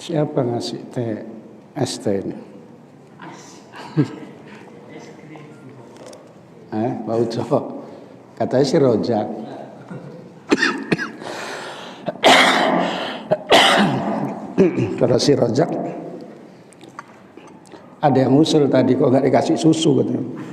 Siapa ngasih teh es teh ini? Pak Uco. Katanya si Rojak. Kalau si Rojak ada yang usul tadi kok nggak dikasih susu katanya.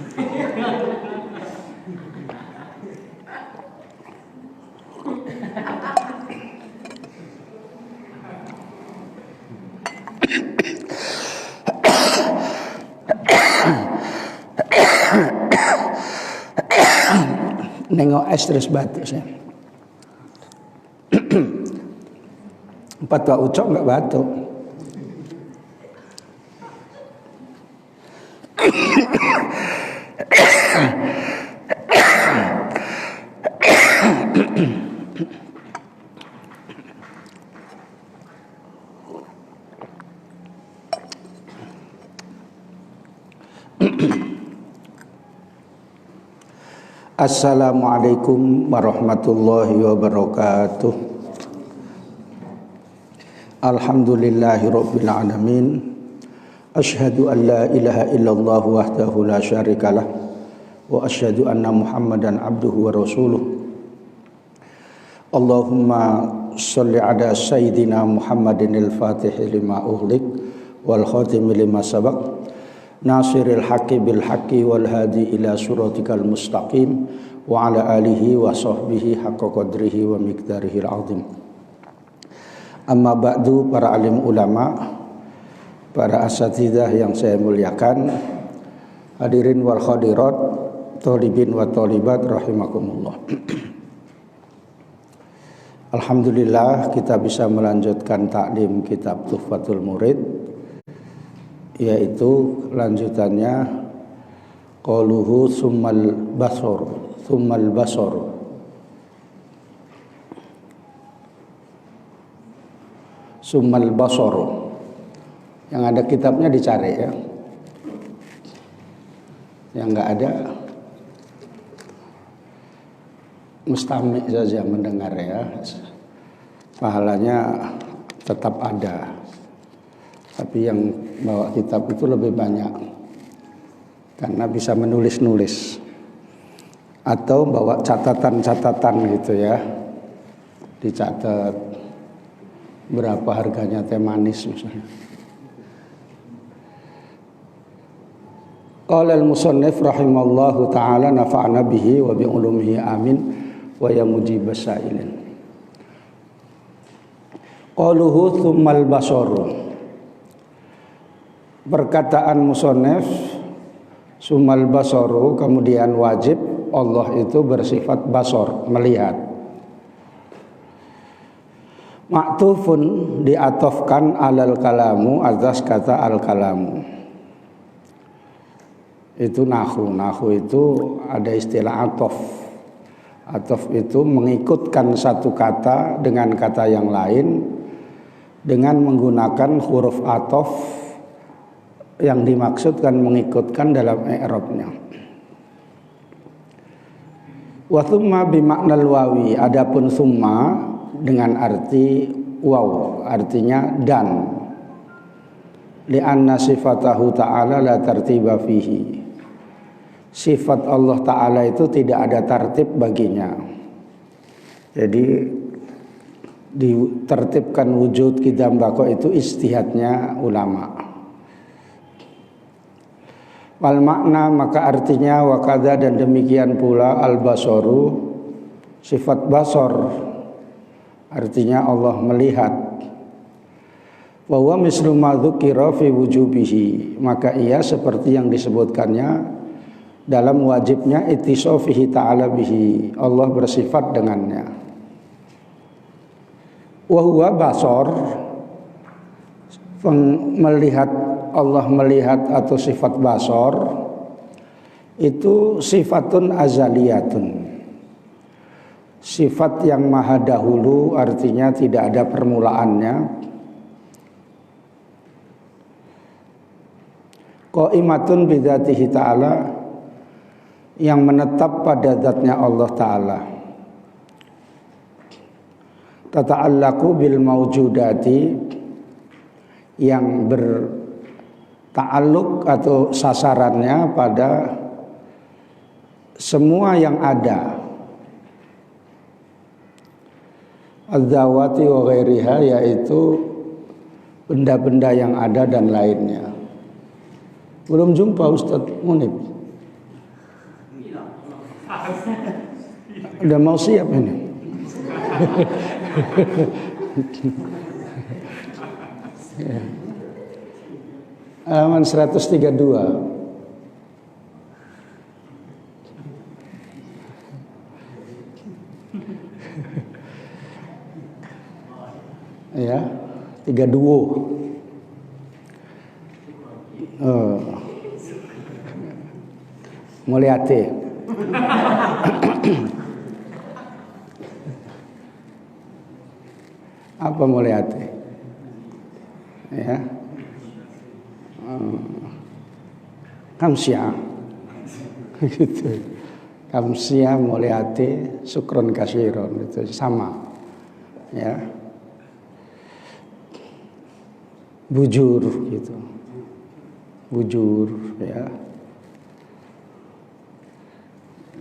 Nengok es terus batuk saya. Empat Pak Ucok nggak batuk. Assalamualaikum warahmatullahi wabarakatuh. Alhamdulillahirabbil alamin. Asyhadu an la ilaha illallah wahdahu la syarikalah wa asyhadu anna Muhammadan abduhu wa rasuluh. Allahumma shalli ala sayyidina Muhammadin al-Fatih lima ughliq wal khatim lima sabaq. Nasiril haqqi bil haqqi wal hadi ila siratikal mustaqim wa ala alihi wa sahbihi haqqa qadrihi wa miqdarihil azim. Amma ba'du, para alim ulama, para asatidzah yang saya muliakan, hadirin wal hadirat, thalibin wa thalibat rahimakumullah. Alhamdulillah kita bisa melanjutkan taklim kitab Tuhfatul Murid, yaitu lanjutannya qauluhu summal basar. Summal basar. Yang ada kitabnya dicari ya. Yang enggak ada mustami' saja mendengar ya. Pahalanya tetap ada. Tapi yang bawa kitab itu lebih banyak karena bisa menulis-nulis atau bawa catatan-catatan gitu ya, dicatat berapa harganya teh manis misalnya. Qala al-musannif rahimallahu ta'ala nafa'ana bihi wa bi ulumihi amin wa ya mujibas sa'ilin. Qaluhu tsummal basaru. Perkataan musannif sumal basaru, kemudian wajib Allah itu bersifat basar, melihat. Ma'tufun, diatofkan alal kalamu, atas kata al kalamu. Itu nahu. Nahu itu ada istilah atof. Atof itu mengikutkan satu kata dengan kata yang lain dengan menggunakan huruf atof yang dimaksudkan mengikutkan dalam i'rabnya. Wa thumma bimaknal wawi, adapun summa dengan arti waw, artinya dan. Li'anna sifatahu ta'ala la tartiba fihi. Sifat Allah Ta'ala itu tidak ada tartib baginya. Jadi ditertibkan wujud qidam baqa itu ijtihadnya ulama. Wal makna, maka artinya wakada, dan demikian pula al basaru, sifat basar artinya Allah melihat. Wa huwa mislu ma dzukira fi wujubihi, maka ia seperti yang disebutkannya dalam wajibnya ittisafihi ta'ala bihi, Allah bersifat dengannya. Wa huwa basar, melihat, Allah melihat atau sifat basar itu sifatun azaliyatun, sifat yang maha dahulu, artinya tidak ada permulaannya. Qaimatun bidzatihi ta'ala, yang menetap pada zatnya Allah Ta'ala. Tata'allaqu bil mawjudati, yang berta'alluq atau sasarannya pada semua yang ada, adzawati wa ghairiha, yaitu benda-benda yang ada dan lainnya. Belum jumpa Ustaz Munib? Udah mau siap ini. Ya. Halaman 132. Ya, 32. Mulyate. Apa mulyate? Ya. Kamsia. Gitu. Kamsia mulyate sukron kasiron, itu sama. Ya. Bujur gitu, bujur ya,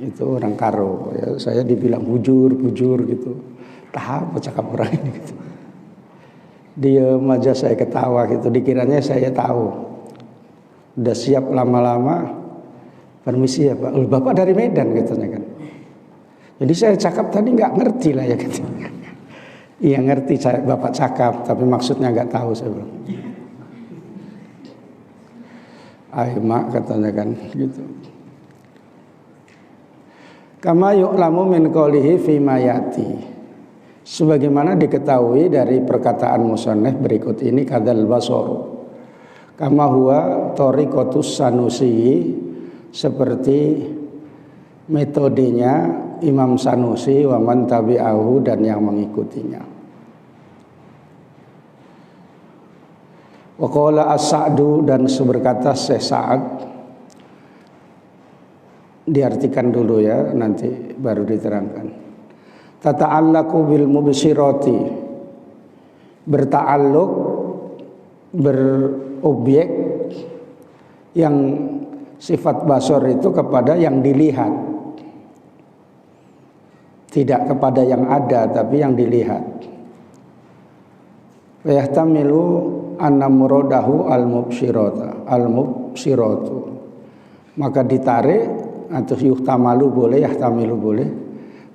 itu orang Karo ya, saya dibilang bujur gitu, tahap cakap orang ini gitu. Dia aja saya ketawa gitu, dikiranya saya tahu. Udah siap lama-lama, permisi ya Pak, Bapak dari Medan katanya kan. Jadi saya cakap tadi nggak ngerti lah ya gitu. Iya ngerti saya Bapak cakap, tapi maksudnya nggak tahu saya bilang. Mak katanya kan gitu. Kama yu'lamu min qawlihi fi mayati. Sebagaimana diketahui dari perkataan musannif berikut ini, kadzal basaru. Kama huwa tariqatus Sanusi, seperti metodenya Imam Sanusi wa man tabi'ahu, dan yang mengikutinya. Wa qala as-Sa'du, dan berkata Syekh Sa'ad, diartikan dulu ya, nanti baru diterangkan. Tata'allaqu bil mubsirati, berta'alluq, berobjek yang sifat basor itu kepada yang dilihat, tidak kepada yang ada tapi yang dilihat. Wa yahtamilu anna muradahu al-mubsiratu, maka ditarik atau yuhtamalu boleh, yahtamilu boleh,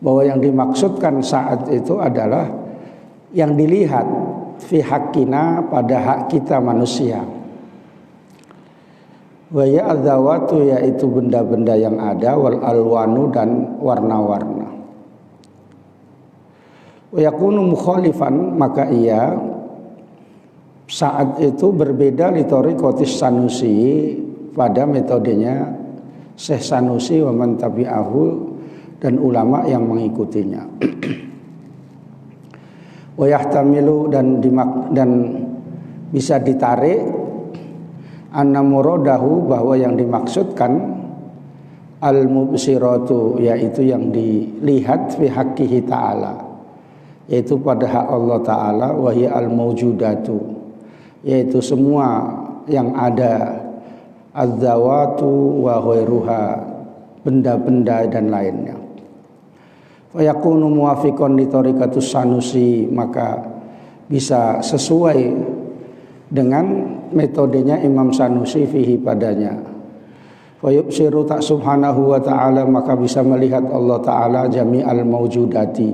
bahwa yang dimaksudkan saat itu adalah yang dilihat fi haqqina, pada hak kita manusia. Wa ya'dzawatu, yaitu benda-benda yang ada, wal alwanu, dan warna-warna. Wa yakunu mukhalifan, maka ia saat itu berbeda li tariqatis Sanusi, pada metodenya Syekh Sanusi wa man tabi'ahu, dan ulama yang mengikutinya. Wa yahtamilu, dan bisa ditarik anna muradahu, bahwa yang dimaksudkan al-mubsiratu, yaitu yang dilihat fi haqqihi ta'ala, yaitu pada hak Allah Ta'ala, wa hiya al-mawjudatu, yaitu semua yang ada, az-zawatu wa ghairuha, benda-benda dan lainnya. Fa yakunu muwafiqan li tariqatus Sanusi, maka bisa sesuai dengan metodenya Imam Sanusi fihi, padanya. Fa yubsiru ta subhanahu wa ta'ala, maka bisa melihat Allah Ta'ala jami'al mawjudati,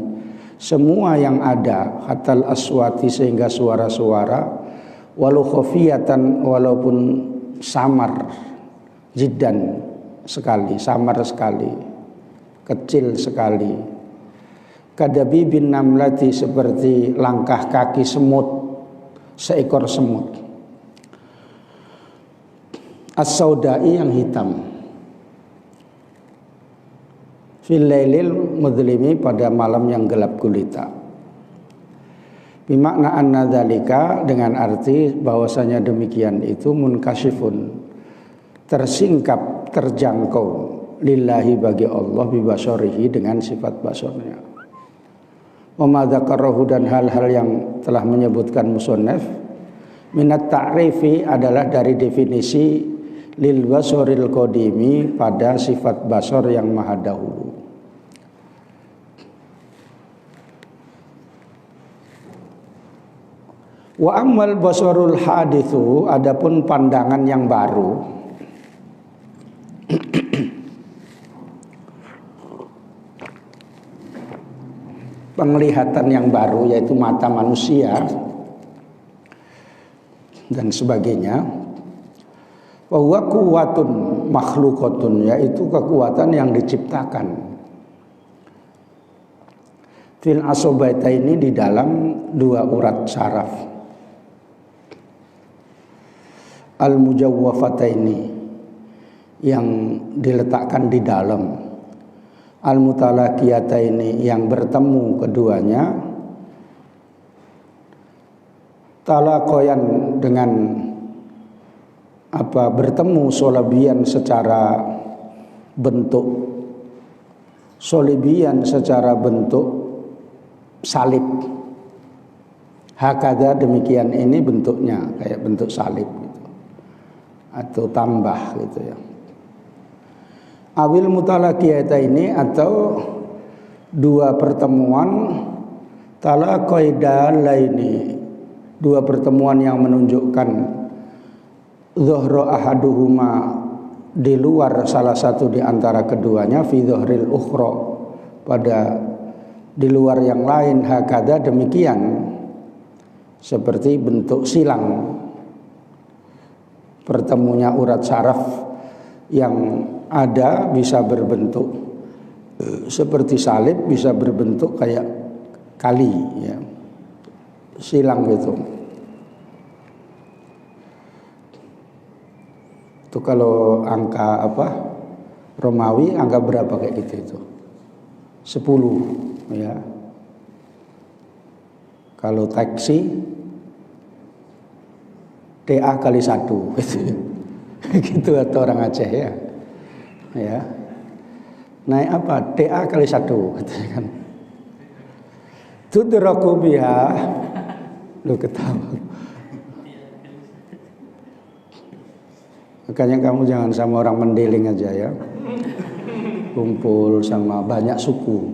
semua yang ada, hatal aswati, sehingga suara-suara, walau khafiyatan, walaupun samar, jiddan sekali, samar sekali, kecil sekali. Kadabi bin namlati, seperti langkah kaki semut, seekor semut. As-saudai, yang hitam. Fil lailil mudlimi, pada malam yang gelap gulita. Bimakna anna dzalika, dengan arti bahwasanya demikian itu munkashifun, tersingkap, terjangkau, lillahi, bagi Allah, bibasorihi, dengan sifat basornya. Wa ma dzakarahu, dan hal-hal yang telah menyebutkan musannaf, Minat ta'rifi adalah dari definisi lil basoril qadimi pada sifat basor yang maha dahulu. Wa ammal basarul hadithu, adapun pandangan yang baru, penglihatan yang baru yaitu mata manusia dan sebagainya. Wa huwa quwwatun makhluqatun, yaitu kekuatan yang diciptakan. Fil asobataini, di dalam dua urat saraf. Al mujawwafataini, yang diletakkan di dalam. Al mutalaqiyataini, yang bertemu keduanya. Talaqoyan, dengan bertemu solabian secara bentuk, solibian secara bentuk salib. Hakada, demikian ini bentuknya kayak bentuk salib gitu, atau tambah gitu ya. Awil mutalaqiyata ini, atau dua pertemuan, talaqaidalaini, dua pertemuan yang menunjukkan zuhra ahaduhuma, di luar salah satu di antara keduanya, fi zuhril ukhra, pada di luar yang lain. Hakada, demikian, seperti bentuk silang. Pertemunya urat saraf yang ada bisa berbentuk seperti salib, bisa berbentuk kayak kali ya, silang gitu. Itu kalau angka Romawi, angka berapa kayak gitu itu? 10 ya. Kalau taksi TA kali 1 gitu. Gitu atau orang Aceh ya. Ya. Naik apa? TA kali 1 gitu kan. Tudraku biha, lu ketawa. Makanya kamu jangan sama orang mendeling aja ya. Kumpul sama banyak suku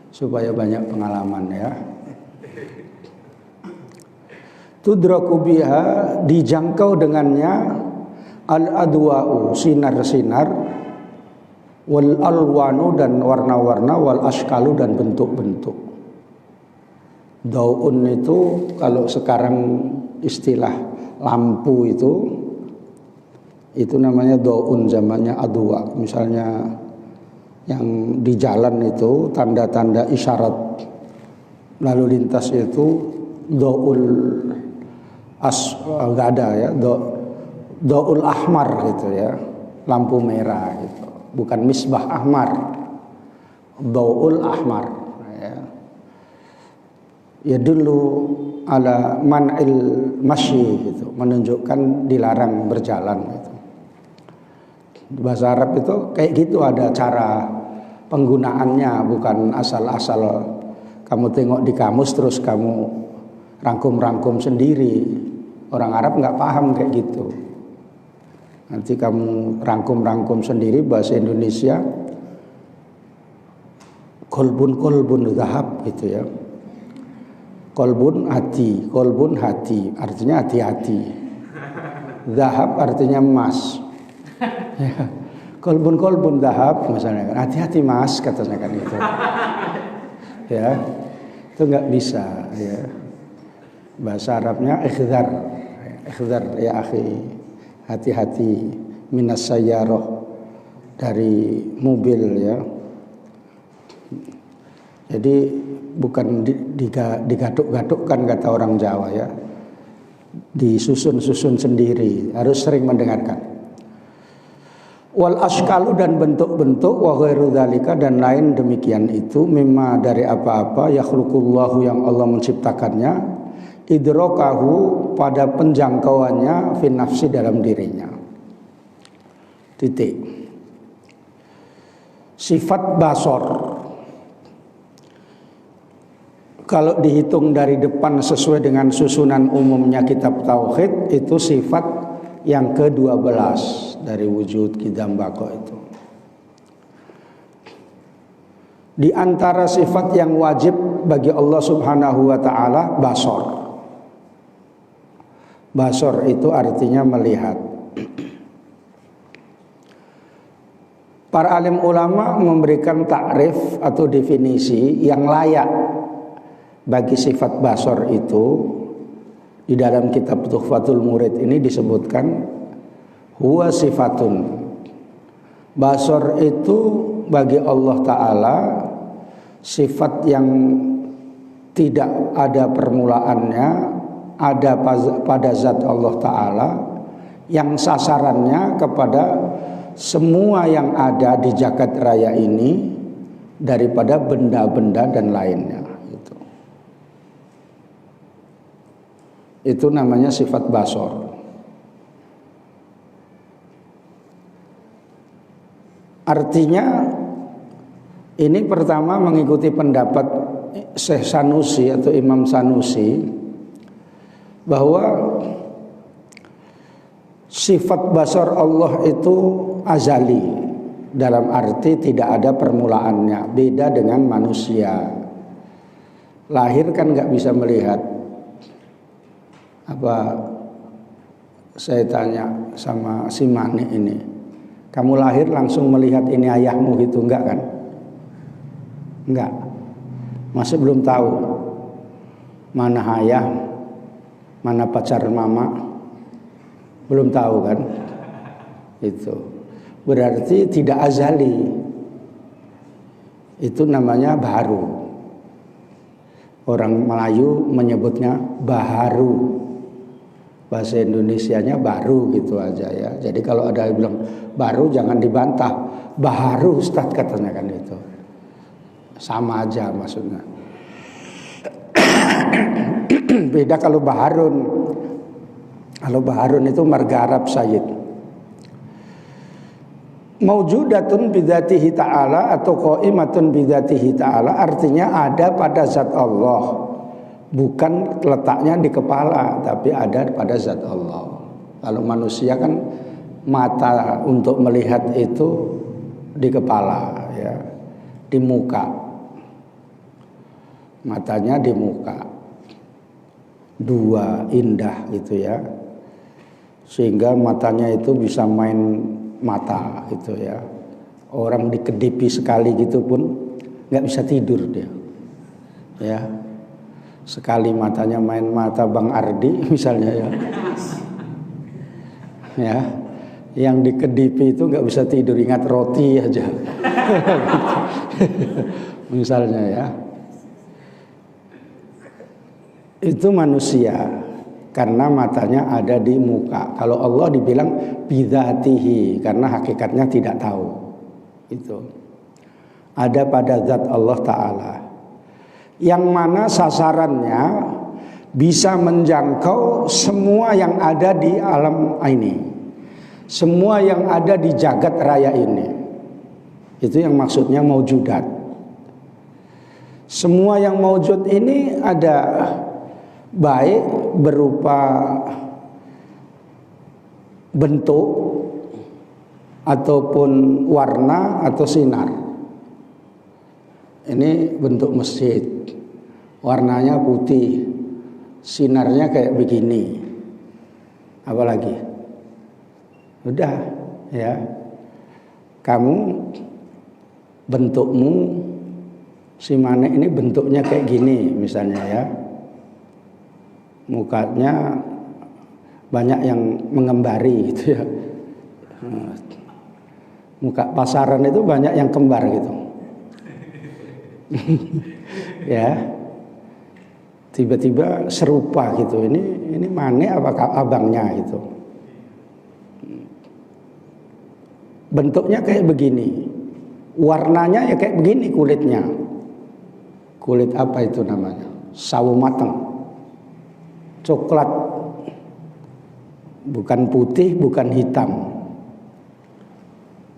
supaya banyak pengalaman ya. Tudraku biha, dijangkau dengannya, al-adwa'u, sinar-sinar, wal alwanu, dan warna-warna, wal ashkalu, dan bentuk-bentuk. Dau'un itu kalau sekarang istilah lampu itu namanya dau'un, zamannya adwa. Misalnya yang di jalan itu tanda-tanda isyarat lalu lintas itu dau'ul nggak ada ya, dau'ul ahmar gitu ya, lampu merah gitu, bukan misbah ahmar, dau'ul ahmar ya dulu ala man'il masyi gitu, menunjukkan dilarang berjalan gitu. Bahasa Arab itu kayak gitu, ada cara penggunaannya, bukan asal-asal kamu tengok di kamus terus kamu rangkum-rangkum sendiri. Orang Arab nggak paham kayak gitu. Nanti kamu rangkum-rangkum sendiri bahasa Indonesia, kolbun zahab gitu ya. Kolbun hati artinya hati-hati. Zahab artinya emas. Ya. Kolbun zahab misalnya kan, hati-hati mas katanya kan gitu. Ya, itu nggak bisa ya. Bahasa Arabnya ikhdar ya akhi, hati-hati, minas sayyarah, dari mobil ya. Jadi bukan digaduk-gadukkan kata orang Jawa ya, disusun-susun sendiri, harus sering mendengarkan. Wal ashkalu, dan bentuk-bentuk, wa ghairu dzalika, dan lain demikian itu, mimma, dari apa-apa, yakhluqullahu, yang Allah menciptakannya, idrokahu, pada penjangkauannya, fi nafsi, dalam dirinya. Titik. Sifat basor, kalau dihitung dari depan sesuai dengan susunan umumnya kitab tauhid, itu sifat yang ke-12 dari wujud qidam baqa itu. Di antara sifat yang wajib bagi Allah Subhanahu wa taala basor. Basor itu artinya melihat. Para alim ulama memberikan takrif atau definisi yang layak bagi sifat basor itu. Di dalam kitab Tuhfatul Murid ini disebutkan huwa sifatun. Basor itu bagi Allah Ta'ala sifat yang tidak ada permulaannya, ada pada zat Allah Ta'ala, yang sasarannya kepada semua yang ada di jagat raya ini daripada benda-benda dan lainnya. Itu namanya sifat basor. Artinya ini pertama mengikuti pendapat Syekh Sanusi atau Imam Sanusi bahwa sifat basar Allah itu azali, dalam arti tidak ada permulaannya. Beda dengan manusia, lahir kan nggak bisa melihat. Apa saya tanya sama si Mani ini, kamu lahir langsung melihat ini ayahmu gitu, enggak kan? Enggak, masih belum tahu mana ayah, mana pacar mama, belum tahu kan? Itu berarti tidak azali. Itu namanya baharu. Orang Melayu menyebutnya baharu. Bahasa Indonesianya baru gitu aja ya. Jadi kalau ada yang bilang baru jangan dibantah. Baharu Ustaz katanya kan itu. Sama aja maksudnya. Beda kalau baharun. Kalau baharun itu marga Arab Sayyid. Maujudatun bidzatihi ta'ala atau qaimatun bidzatihi ta'ala artinya ada pada zat Allah. Bukan letaknya di kepala, tapi ada pada zat Allah. Kalau manusia kan mata untuk melihat itu di kepala, ya, di muka. Matanya di muka. Dua indah gitu ya. Sehingga matanya itu bisa main mata gitu ya. Orang dikedipi sekali gitu pun nggak bisa tidur dia. Ya. Sekali matanya main mata Bang Ardi misalnya ya. Ya. Yang dikedipi itu nggak bisa tidur, ingat roti aja. Misalnya ya. Itu manusia karena matanya ada di muka. Kalau Allah dibilang bidzatihi karena hakikatnya tidak tahu. Itu ada pada zat Allah Ta'ala, yang mana sasarannya bisa menjangkau semua yang ada di alam ini, semua yang ada di jagat raya ini. Itu yang maksudnya maujudat. Semua yang maujud ini ada, baik berupa bentuk ataupun warna atau sinar. Ini bentuk masjid, warnanya putih, sinarnya kayak begini. Apalagi? Udah ya. Kamu bentukmu si Manek ini bentuknya kayak gini misalnya ya. Mukanya banyak yang mengembari gitu ya. Muka pasaran itu banyak yang kembar gitu. Ya. Tiba-tiba serupa gitu. Ini Manek apa abangnya gitu. Bentuknya kayak begini. Warnanya ya kayak begini kulitnya. Kulit apa itu namanya? Sawo mateng. Coklat. Bukan putih, bukan hitam.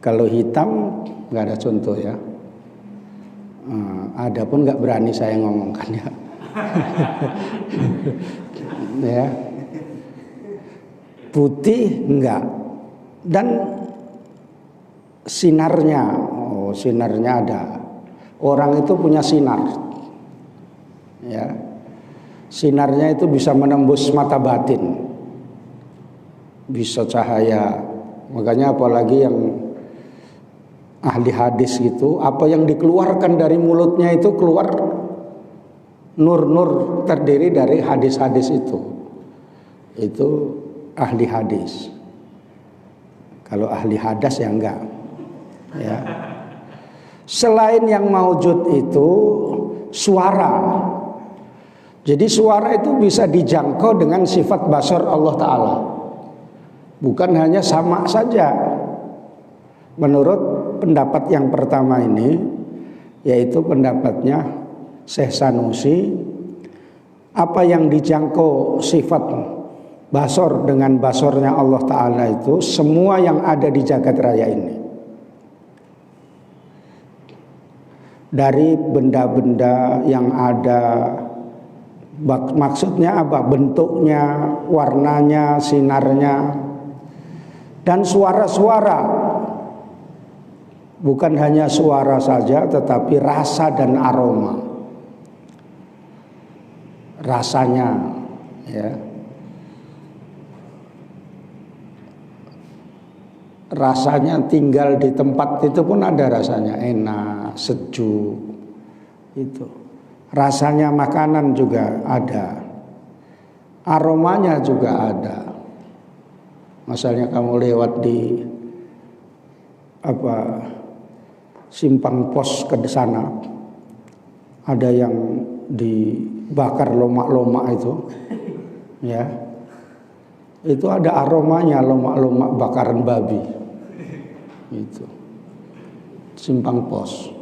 Kalau hitam nggak ada contoh ya. Ada pun nggak berani saya ngomongkan ya. Ya. Putih enggak. Dan sinarnya, sinarnya ada. Orang itu punya sinar. Ya. Sinarnya itu bisa menembus mata batin. Bisa cahaya. Makanya apalagi yang ahli hadis gitu, apa yang dikeluarkan dari mulutnya itu keluar nur-nur terdiri dari hadis-hadis itu. Itu ahli hadis. Kalau ahli hadas ya enggak. Ya. Selain yang maujud itu suara. Jadi suara itu bisa dijangkau dengan sifat basar Allah Ta'ala. Bukan hanya sama saja. Menurut pendapat yang pertama ini, yaitu pendapatnya Syekh Sanusi, apa yang dijangkau sifat basar dengan basarnya Allah Ta'ala itu semua yang ada di jagat raya ini. Dari benda-benda yang ada, maksudnya apa? Bentuknya, warnanya, sinarnya, dan suara-suara. Bukan hanya suara saja, tetapi rasa dan aroma. Rasanya, ya. Rasanya tinggal di tempat itu pun ada rasanya, enak, sejuk. Itu. Rasanya makanan juga ada. Aromanya juga ada. Misalnya kamu lewat di simpang pos ke sana, ada yang dibakar lomak-lomak itu, ya, itu ada aromanya, lomak-lomak bakaran babi, itu simpang pos.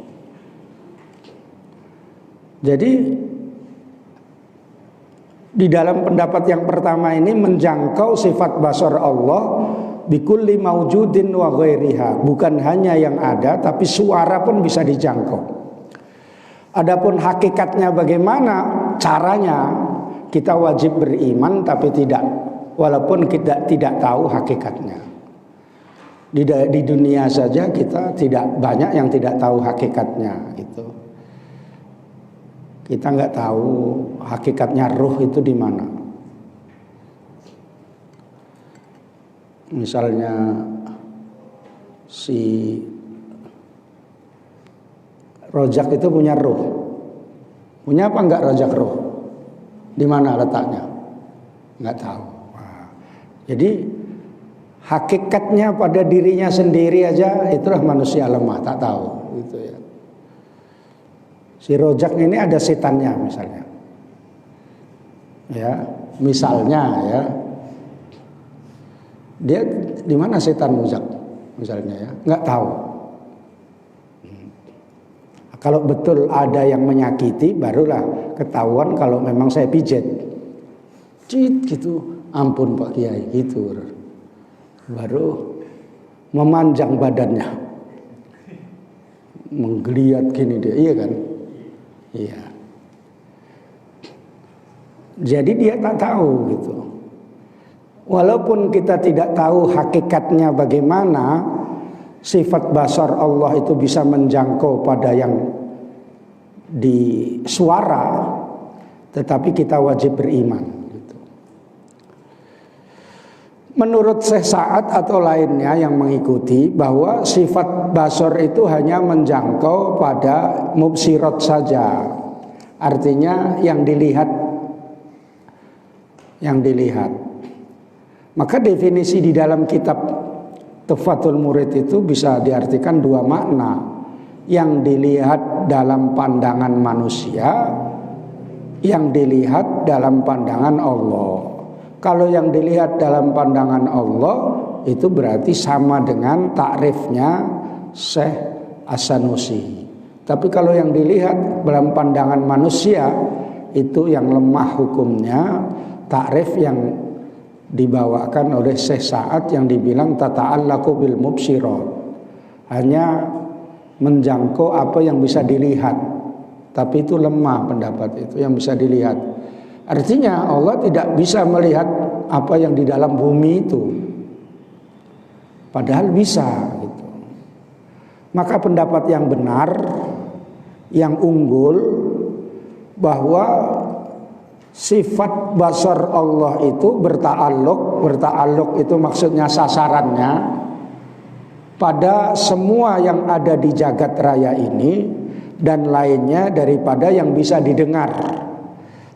Jadi di dalam pendapat yang pertama ini menjangkau sifat basar Allah bikulli maujudin wa ghairiha, bukan hanya yang ada tapi suara pun bisa dijangkau. Adapun hakikatnya bagaimana caranya, kita wajib beriman tapi tidak, walaupun kita tidak tahu hakikatnya. Di dunia saja kita tidak banyak yang tidak tahu hakikatnya gitu. Kita nggak tahu hakikatnya ruh itu di mana. Misalnya si rojak itu punya ruh. Punya apa enggak rojak ruh? Di mana letaknya? Enggak tahu. Nah, jadi hakikatnya pada dirinya sendiri aja itulah manusia lemah, tak tahu gitu ya. Si rojak ini ada setannya misalnya. Ya, misalnya ya. Dia di mana setan rojak misalnya ya? Enggak tahu. Kalau betul ada yang menyakiti, barulah ketahuan kalau memang saya pijet. Cit gitu, ampun Pak Kiai gitu. Baru memanjang badannya. Menggeliat gini dia, iya kan? Iya. Jadi dia tak tahu gitu. Walaupun kita tidak tahu hakikatnya bagaimana, sifat basar Allah itu bisa menjangkau pada yang di suara, tetapi kita wajib beriman gitu. Menurut Syekh Sa'ad atau lainnya yang mengikuti bahwa sifat basar itu hanya menjangkau pada mubsirat saja. Artinya yang dilihat. Maka definisi di dalam kitab Tuhfatul Murid itu bisa diartikan dua makna. Yang dilihat dalam pandangan manusia, yang dilihat dalam pandangan Allah. Kalau yang dilihat dalam pandangan Allah itu berarti sama dengan takrifnya Syekh As-Sanusi. Tapi kalau yang dilihat dalam pandangan manusia itu yang lemah hukumnya, takrif yang dibawakan oleh Syekh Sa'ad yang dibilang tata'allaqu bil mubsirat, hanya menjangkau apa yang bisa dilihat. tapi itu lemah pendapat itu yang bisa dilihat. Artinya Allah tidak bisa melihat apa yang di dalam bumi itu. Padahal bisa gitu. Maka pendapat yang benar, yang unggul, bahwa sifat basar Allah itu berta'alluq itu maksudnya sasarannya pada semua yang ada di jagat raya ini dan lainnya daripada yang bisa didengar,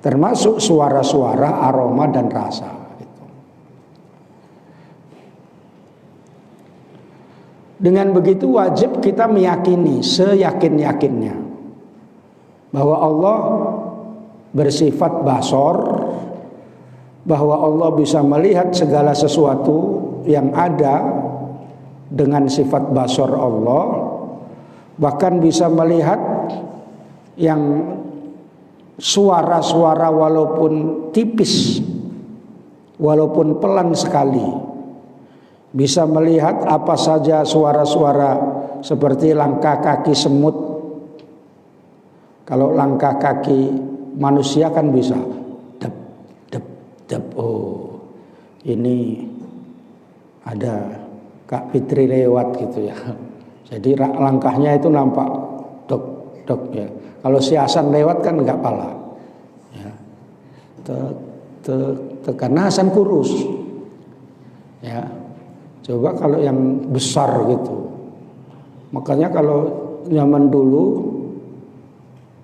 termasuk suara-suara, aroma dan rasa. Dengan begitu wajib kita meyakini seyakin-yakinnya bahwa Allah bersifat basor, bahwa Allah bisa melihat segala sesuatu yang ada dengan sifat basor Allah, bahkan bisa melihat yang suara-suara walaupun tipis, walaupun pelan sekali, bisa melihat apa saja suara-suara seperti langkah kaki semut. Kalau langkah kaki manusia kan bisa dep dep dep, oh ini ada Kak Fitri lewat gitu ya. Jadi langkahnya itu nampak dok dok ya. Kalau si Hasan lewat kan enggak pala ya. Karena Hasan kurus ya. Coba kalau yang besar gitu. Makanya kalau zaman dulu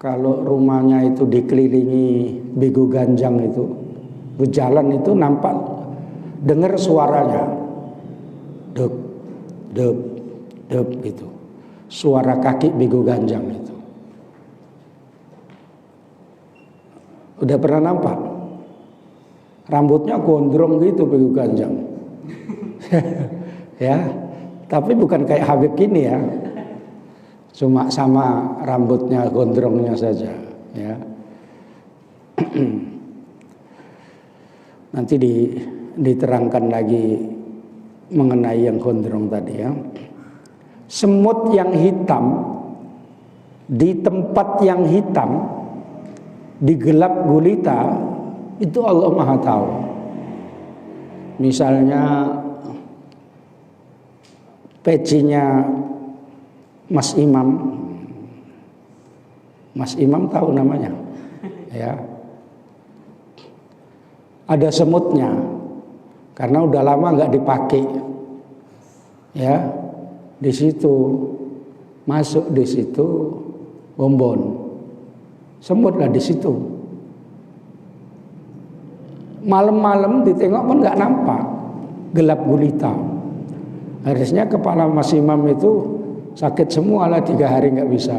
kalau rumahnya itu dikelilingi bego ganjang itu, berjalan itu nampak dengar suaranya, dep, dep, dep gitu, suara kaki bego ganjang itu. Udah pernah nampak? Rambutnya gondrong gitu bego ganjang, ya. Tapi bukan kayak Habib gini ya. Cuma sama rambutnya gondrongnya saja ya. Nanti diterangkan lagi mengenai yang gondrong tadi ya. Semut yang hitam di tempat yang hitam, di gelap gulita, itu Allah Maha tahu. Misalnya pecinya Mas Imam tahu namanya ya. Ada semutnya karena udah lama nggak dipakai ya. Di situ masuk, di situ bombon, semutlah di situ. Malam-malam ditengok pun nggak nampak, gelap gulita. Harusnya kepala Mas Imam itu sakit semua lah, 3 hari nggak bisa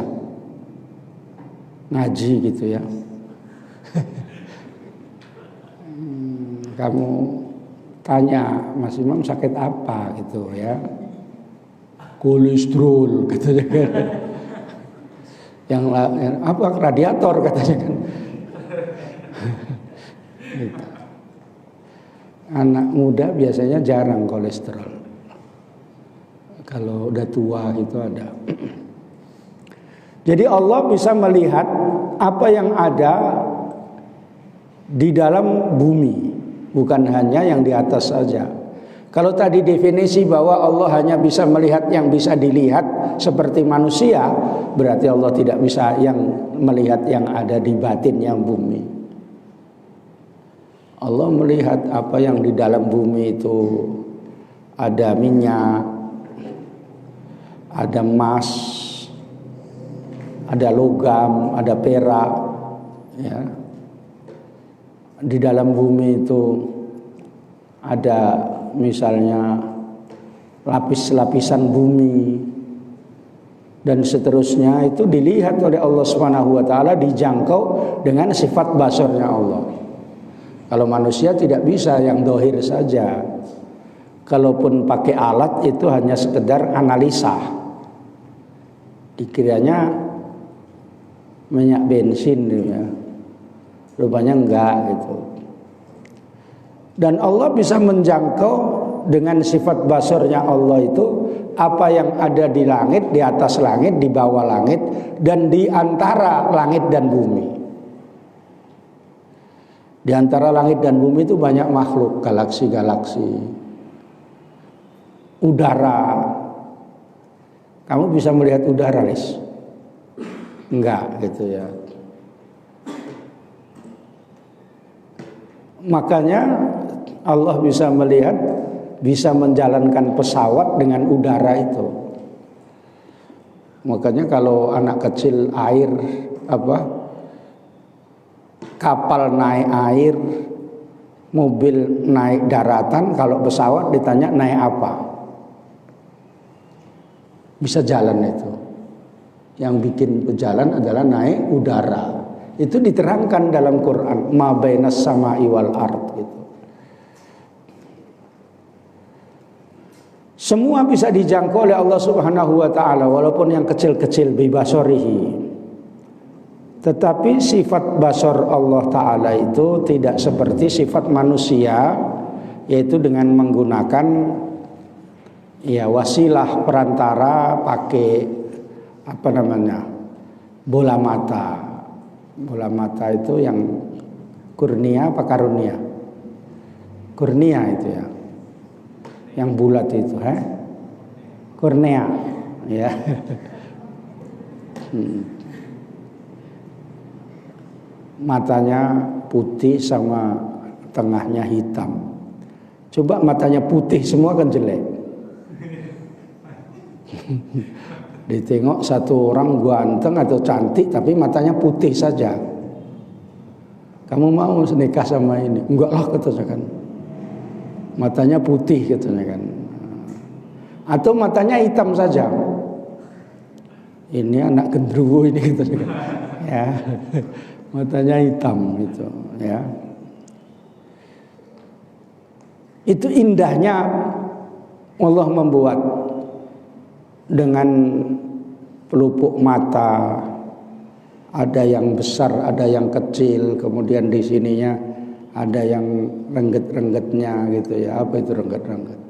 ngaji gitu ya. Kamu tanya Mas Imam sakit apa gitu ya, kolesterol katanya kan. Yang apa, radiator katanya kan. Gitu. Anak muda biasanya jarang kolesterol. Kalau udah tua itu ada. Jadi Allah bisa melihat apa yang ada di dalam bumi, bukan hanya yang di atas saja. Kalau tadi definisi bahwa Allah hanya bisa melihat yang bisa dilihat seperti manusia, berarti Allah tidak bisa yang melihat yang ada di batin yang bumi. Allah melihat apa yang di dalam bumi itu, ada minyak, ada emas, ada logam, ada perak ya. Di dalam bumi itu ada misalnya lapis-lapisan bumi dan seterusnya, itu dilihat oleh Allah Subhanahu wa taala, dijangkau dengan sifat basarnya Allah. Kalau manusia tidak bisa, yang dohir saja. Kalaupun pakai alat itu hanya sekedar analisa. Dikiranya minyak bensin ya. Rupanya enggak gitu. Dan Allah bisa menjangkau dengan sifat basarnya Allah itu apa yang ada di langit, di atas langit, di bawah langit, dan di antara langit dan bumi. Di antara langit dan bumi itu banyak makhluk, galaksi-galaksi, udara. Kamu bisa melihat udara, Riz? Enggak, gitu ya. Makanya Allah bisa melihat, bisa menjalankan pesawat dengan udara itu. Makanya kalau anak kecil air kapal naik air, mobil naik daratan, kalau pesawat ditanya naik apa? Bisa jalan itu. Yang bikin berjalan adalah naik udara. Itu diterangkan dalam Quran, ma bainas sama'i wal ard gitu. Semua bisa dijangkau oleh Allah Subhanahu wa taala walaupun yang kecil-kecil bibasorihi. Tetapi sifat basar Allah taala itu tidak seperti sifat manusia, yaitu dengan menggunakan wasilah perantara pakai bola mata. Bola mata itu yang kurnia apa karunia? Kurnia itu ya. Yang bulat itu, Kornea, ya. Matanya putih sama tengahnya hitam. Coba matanya putih semua kan jelek. Ditengok satu orang ganteng atau cantik tapi matanya putih saja. Kamu mau nikah sama ini? Enggak lah katanya kan. Matanya putih katanya kan. Atau matanya hitam saja. Ini anak gendruwo ini katanya kan. Ya. Matanya hitam gitu, ya. Itu indahnya Allah membuat dengan pelupuk mata, ada yang besar, ada yang kecil, kemudian di sininya ada yang rengget-renggetnya gitu ya. Apa itu rengget-rengget?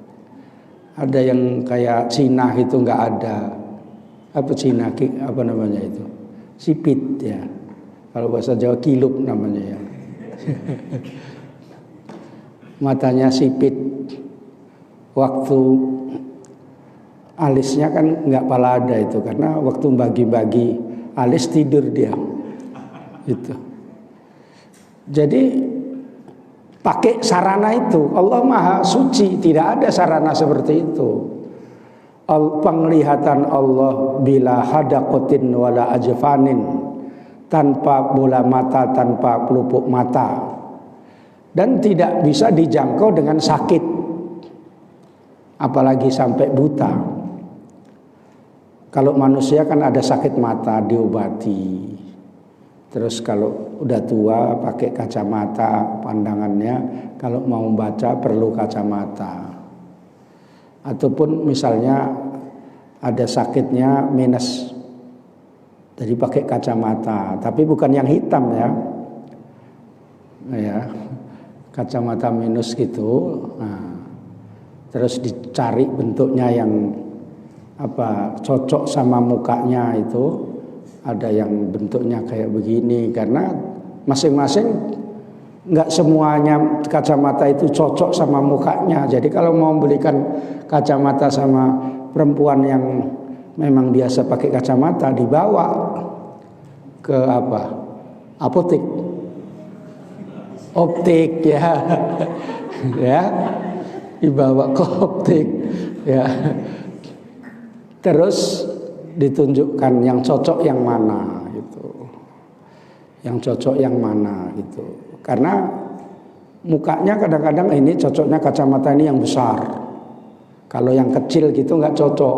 Ada yang kayak Cina itu nggak ada. Apa Cina? Apa namanya itu? Sipit ya. Kalau bahasa Jawa kilup namanya ya. Matanya sipit. Waktu alisnya kan nggak palada itu, karena waktu bagi-bagi alis tidur dia itu. Jadi pakai sarana itu. Allah Maha Suci, tidak ada sarana seperti itu. Penglihatan Allah bila hadaqatin wala ajfanin, tanpa bola mata, tanpa pelupuk mata, dan tidak bisa dijangkau dengan sakit, apalagi sampai buta. Kalau manusia kan ada sakit mata diobati. Terus kalau udah tua pakai kacamata pandangannya, kalau mau baca perlu kacamata. Ataupun misalnya ada sakitnya minus, jadi pakai kacamata, tapi bukan yang hitam ya. Ya, kacamata minus gitu. Nah, terus dicari bentuknya yang cocok sama mukanya itu. Ada yang bentuknya kayak begini, karena masing-masing nggak semuanya kacamata itu cocok sama mukanya. Jadi kalau mau belikan kacamata sama perempuan yang memang biasa pakai kacamata, dibawa ke apotek, optik ya, ya, dibawa ke optik ya. Terus ditunjukkan yang cocok yang mana gitu, yang cocok yang mana gitu. Karena mukanya kadang-kadang ini cocoknya kacamata ini yang besar, kalau yang kecil gitu nggak cocok.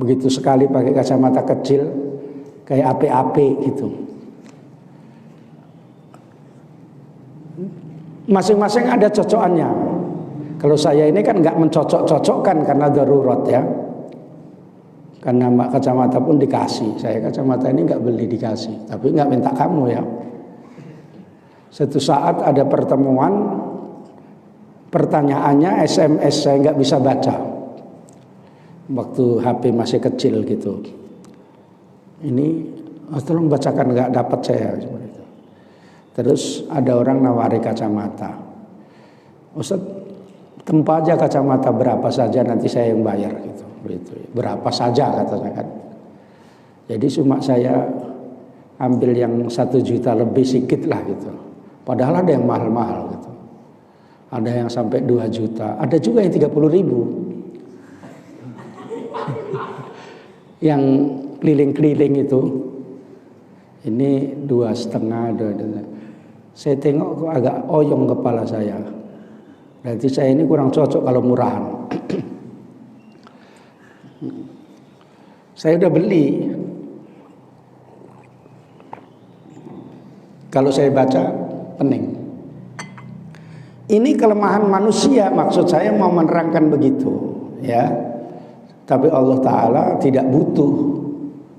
Begitu sekali pakai kacamata kecil kayak ape-ape gitu. Masing-masing ada cocokannya. Kalau saya ini kan nggak mencocok-cocokkan karena darurat ya. Karena kacamata pun dikasih. Saya kacamata ini nggak beli, dikasih. Tapi nggak minta kamu ya. Suatu saat ada pertemuan, pertanyaannya SMS, saya nggak bisa baca. Waktu HP masih kecil gitu. Ini Tolong bacakan, nggak dapat saya. Terus ada orang nawari kacamata. Ustaz, tempa aja kacamata berapa saja, nanti saya yang bayar gitu. Berapa saja katanya kan. Jadi cuma saya ambil yang 1 juta lebih sedikit lah gitu. Padahal ada yang mahal-mahal gitu. Ada yang sampai 2 juta, ada juga yang 30.000. Yang keliling-keliling itu, ini 2,5. Saya tengok kok agak oyong kepala saya. Berarti saya ini kurang cocok kalau murahan. Saya udah beli. Kalau saya baca pening. Ini kelemahan manusia, maksud saya mau menerangkan begitu, ya. Tapi Allah Ta'ala tidak butuh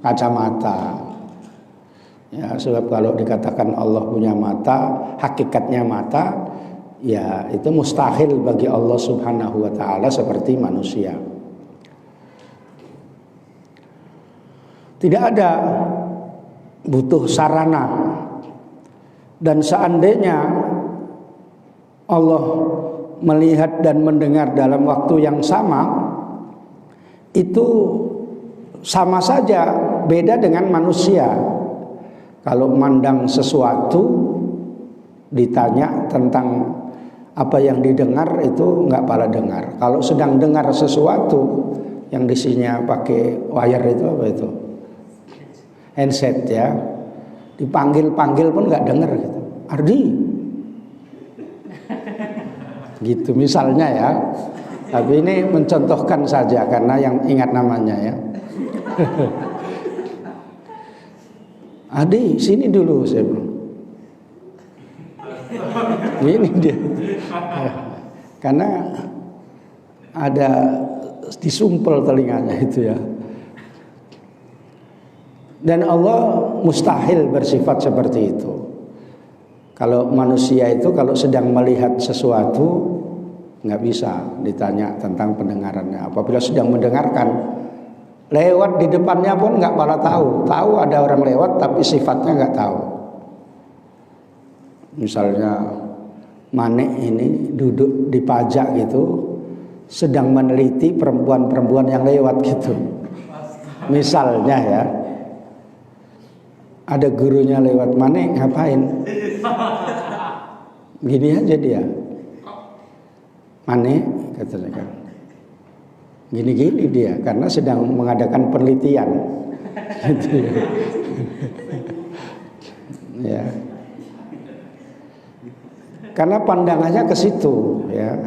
kacamata. Ya, sebab kalau dikatakan Allah punya mata, hakikatnya mata, ya itu mustahil bagi Allah Subhanahu wa Ta'ala seperti manusia. Tidak ada butuh sarana. Dan seandainya Allah melihat dan mendengar dalam waktu yang sama, itu sama saja, beda dengan manusia. Kalau mandang sesuatu, ditanya tentang apa yang didengar, itu nggak pala dengar. Kalau sedang dengar sesuatu yang isinya pakai wire itu apa itu? Handset ya. Dipanggil-panggil pun nggak dengar gitu. Ardi, gitu misalnya ya. Tapi ini mencontohkan saja karena yang ingat namanya ya. Adi, sini dulu saya bilang. Ini dia. Karena ada disumpel telinganya itu ya. Dan Allah mustahil bersifat seperti itu. Kalau manusia itu kalau sedang melihat sesuatu nggak bisa ditanya tentang pendengarannya. Apabila sedang mendengarkan, lewat di depannya pun nggak malah tahu. Tahu ada orang lewat tapi sifatnya nggak tahu. Misalnya Manik ini duduk di pajak gitu, sedang meneliti perempuan-perempuan yang lewat gitu. Misalnya ya, ada gurunya lewat, Manik ngapain? Gini aja dia. Manik katanya kan. Gini-gini dia karena sedang mengadakan penelitian. Gitu ya. Karena pandangannya ke situ ya.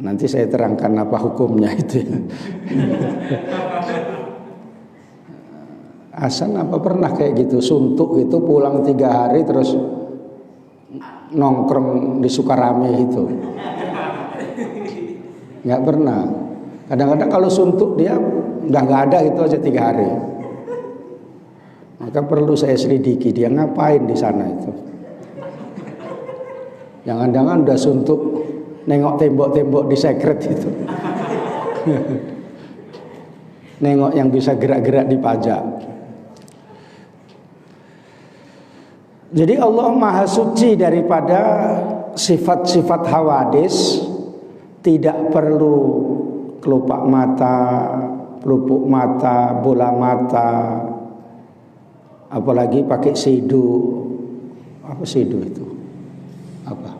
Nanti saya terangkan apa hukumnya itu ya. Hasan apa pernah kayak gitu, suntuk itu pulang 3 hari terus nongkrong di Sukarame itu? Nggak pernah. Kadang-kadang kalau suntuk dia udah nggak ada itu aja 3 hari. Maka perlu saya selidiki dia ngapain di sana itu. Jangan-jangan udah suntuk nengok tembok-tembok di sekret itu. Nengok yang bisa gerak-gerak di pajak. Jadi Allah maha suci daripada sifat-sifat hawadis. Tidak perlu kelopak mata, pelupuk mata, bola mata, apalagi pakai sidu. Apa sidu itu? Apa?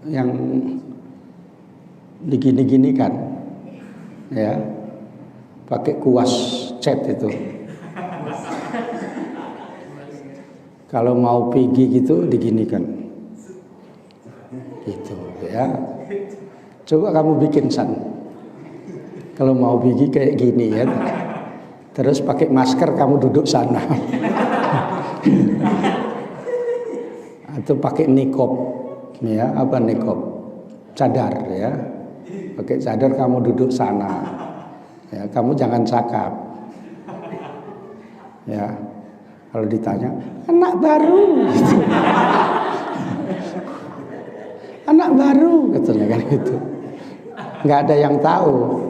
Yang digini-gini kan, ya, pakai kuas cat itu. Kalau mau pergi gitu diginikan, gitu ya. Coba kamu bikin San. Kalau mau pergi kayak gini ya. Terus pakai masker kamu duduk sana. Atau pakai nikop, ya, apa nikop? Cadar ya. Pakai cadar kamu duduk sana. Ya, kamu jangan cakap. Ya. Kalau ditanya, anak baru gitu. Anak baru katanya kan gitu. Nggak ada yang tahu.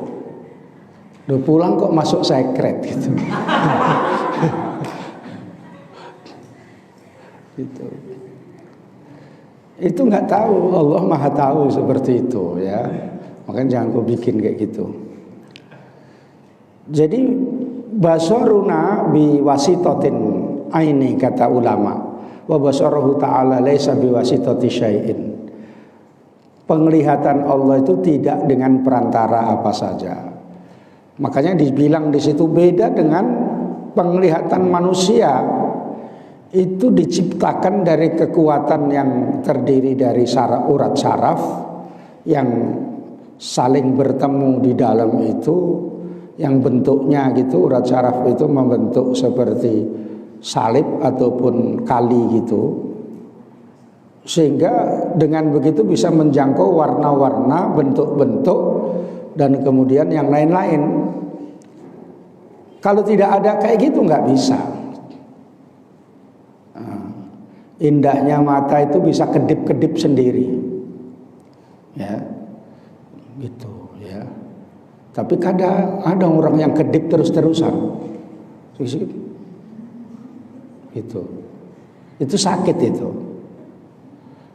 Udah pulang kok masuk sekret gitu. Gitu. Itu nggak tahu, Allah Maha tahu seperti itu ya. Makanya jangan kau bikin kayak gitu. Jadi basaruna bi wasitatin aini kata ulama. Wa basarahu ta'ala laisa bi wasitati syai'in. Penglihatan Allah itu tidak dengan perantara apa saja. Makanya dibilang di situ beda dengan penglihatan manusia. Itu diciptakan dari kekuatan yang terdiri dari urat saraf yang saling bertemu di dalam itu, yang bentuknya gitu, urat saraf itu membentuk seperti salib ataupun kali gitu, sehingga dengan begitu bisa menjangkau warna-warna, bentuk-bentuk, dan kemudian yang lain-lain. Kalau tidak ada kayak gitu nggak bisa. Indahnya mata itu bisa kedip-kedip sendiri, ya, gitu ya. Tapi kadang ada orang yang kedip terus-terusan, gitu. Itu sakit itu.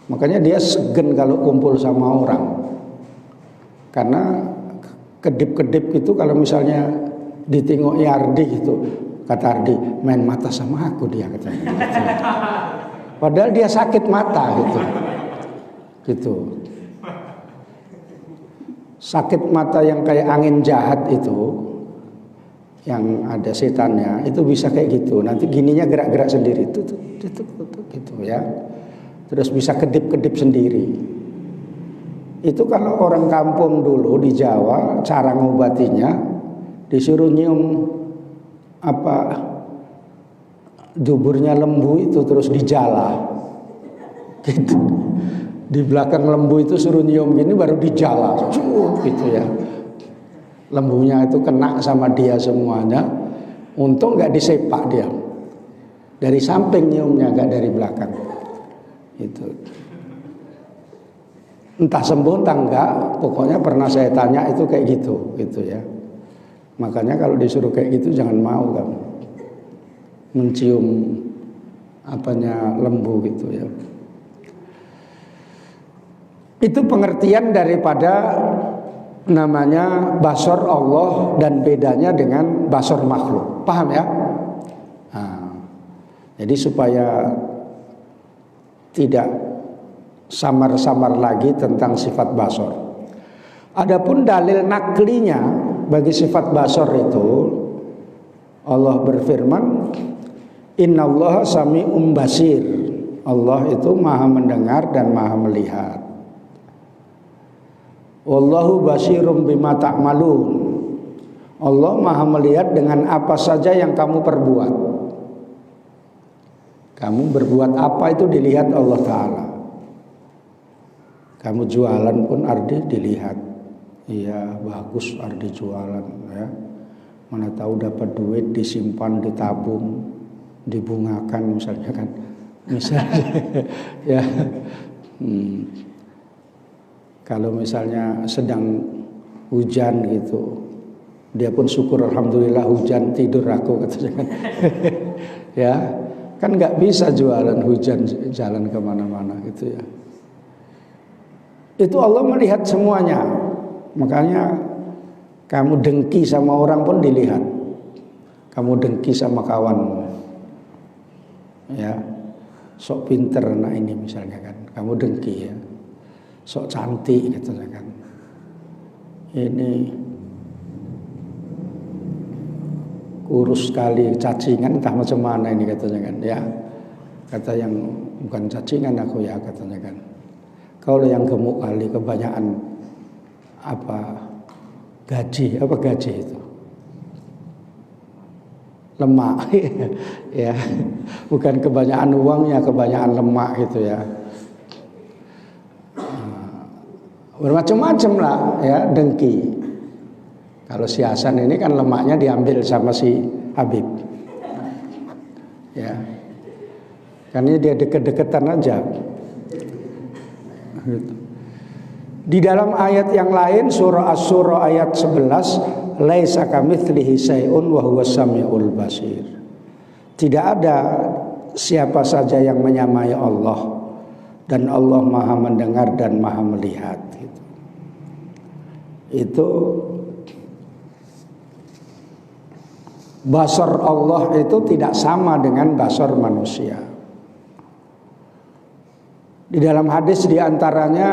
Makanya dia segen kalau kumpul sama orang, karena kedip-kedip itu kalau misalnya ditengok Ardi gitu, kata Ardi, main mata sama aku dia katanya. Gitu. Padahal dia sakit mata gitu. Sakit mata yang kayak angin jahat itu, yang ada setannya, itu bisa kayak gitu. Nanti gininya gerak-gerak sendiri, gitu ya. Terus bisa kedip-kedip sendiri. Itu kalau orang kampung dulu di Jawa, cara ngobatinya disuruh nyium duburnya lembu itu terus dijala, gitu. Di belakang lembu itu suruh nyium gini baru dijala, gitu ya. Lembunya itu kena sama dia semuanya. Untung nggak disepak dia. Dari samping nyiumnya, nggak dari belakang. Itu. Entah sembuh entah enggak, pokoknya pernah saya tanya itu kayak gitu ya. Makanya kalau disuruh kayak gitu jangan mau kamu mencium lembu gitu ya. Itu pengertian daripada namanya basar Allah dan bedanya dengan basar makhluk. Paham ya? Nah, jadi supaya tidak samar-samar lagi tentang sifat basar. Adapun dalil naklinya bagi sifat basar itu, Allah berfirman, Innallaha sami'un basir. Allah itu maha mendengar dan maha melihat. Wallahu basirum bima ta'malun. Allah maha melihat dengan apa saja yang kamu perbuat. Kamu berbuat apa itu dilihat Allah Ta'ala. Kamu jualan pun Ardi dilihat. Iya bagus Ardi jualan ya. Mana tahu dapat duit disimpan, ditabung, dibungakan misalnya kan. Ya. Kalau misalnya sedang hujan gitu, dia pun syukur alhamdulillah hujan, tidur aku katanya kan. Ya, kan nggak bisa jualan hujan jalan kemana-mana gitu ya. Itu Allah melihat semuanya. Makanya kamu dengki sama orang pun dilihat. Kamu dengki sama kawanmu, ya, sok pinter anak ini misalnya kan, kamu dengki ya. Sok cantik katanya kan. Ini kurus sekali, cacingan entah macam mana ini katanya kan ya. Kata yang bukan cacingan aku ya katanya kan. Kau yang gemuk kali, kebanyakan gaji itu? Lemak. Ya. Bukan kebanyakan uangnya, kebanyakan lemak gitu ya. Bermacam-macam lah ya dengki. Kalau si Hasan ini kan lemaknya diambil sama si Habib, ya. Karena dia deket-deketan aja. Di dalam ayat yang lain surah Asy-Syura ayat 11, laisa kamitslihi syai'un wa huwas samiul basir. Tidak ada siapa saja yang menyamai Allah, dan Allah Maha mendengar dan Maha melihat. Itu basar Allah itu tidak sama dengan basar manusia. Di dalam hadis diantaranya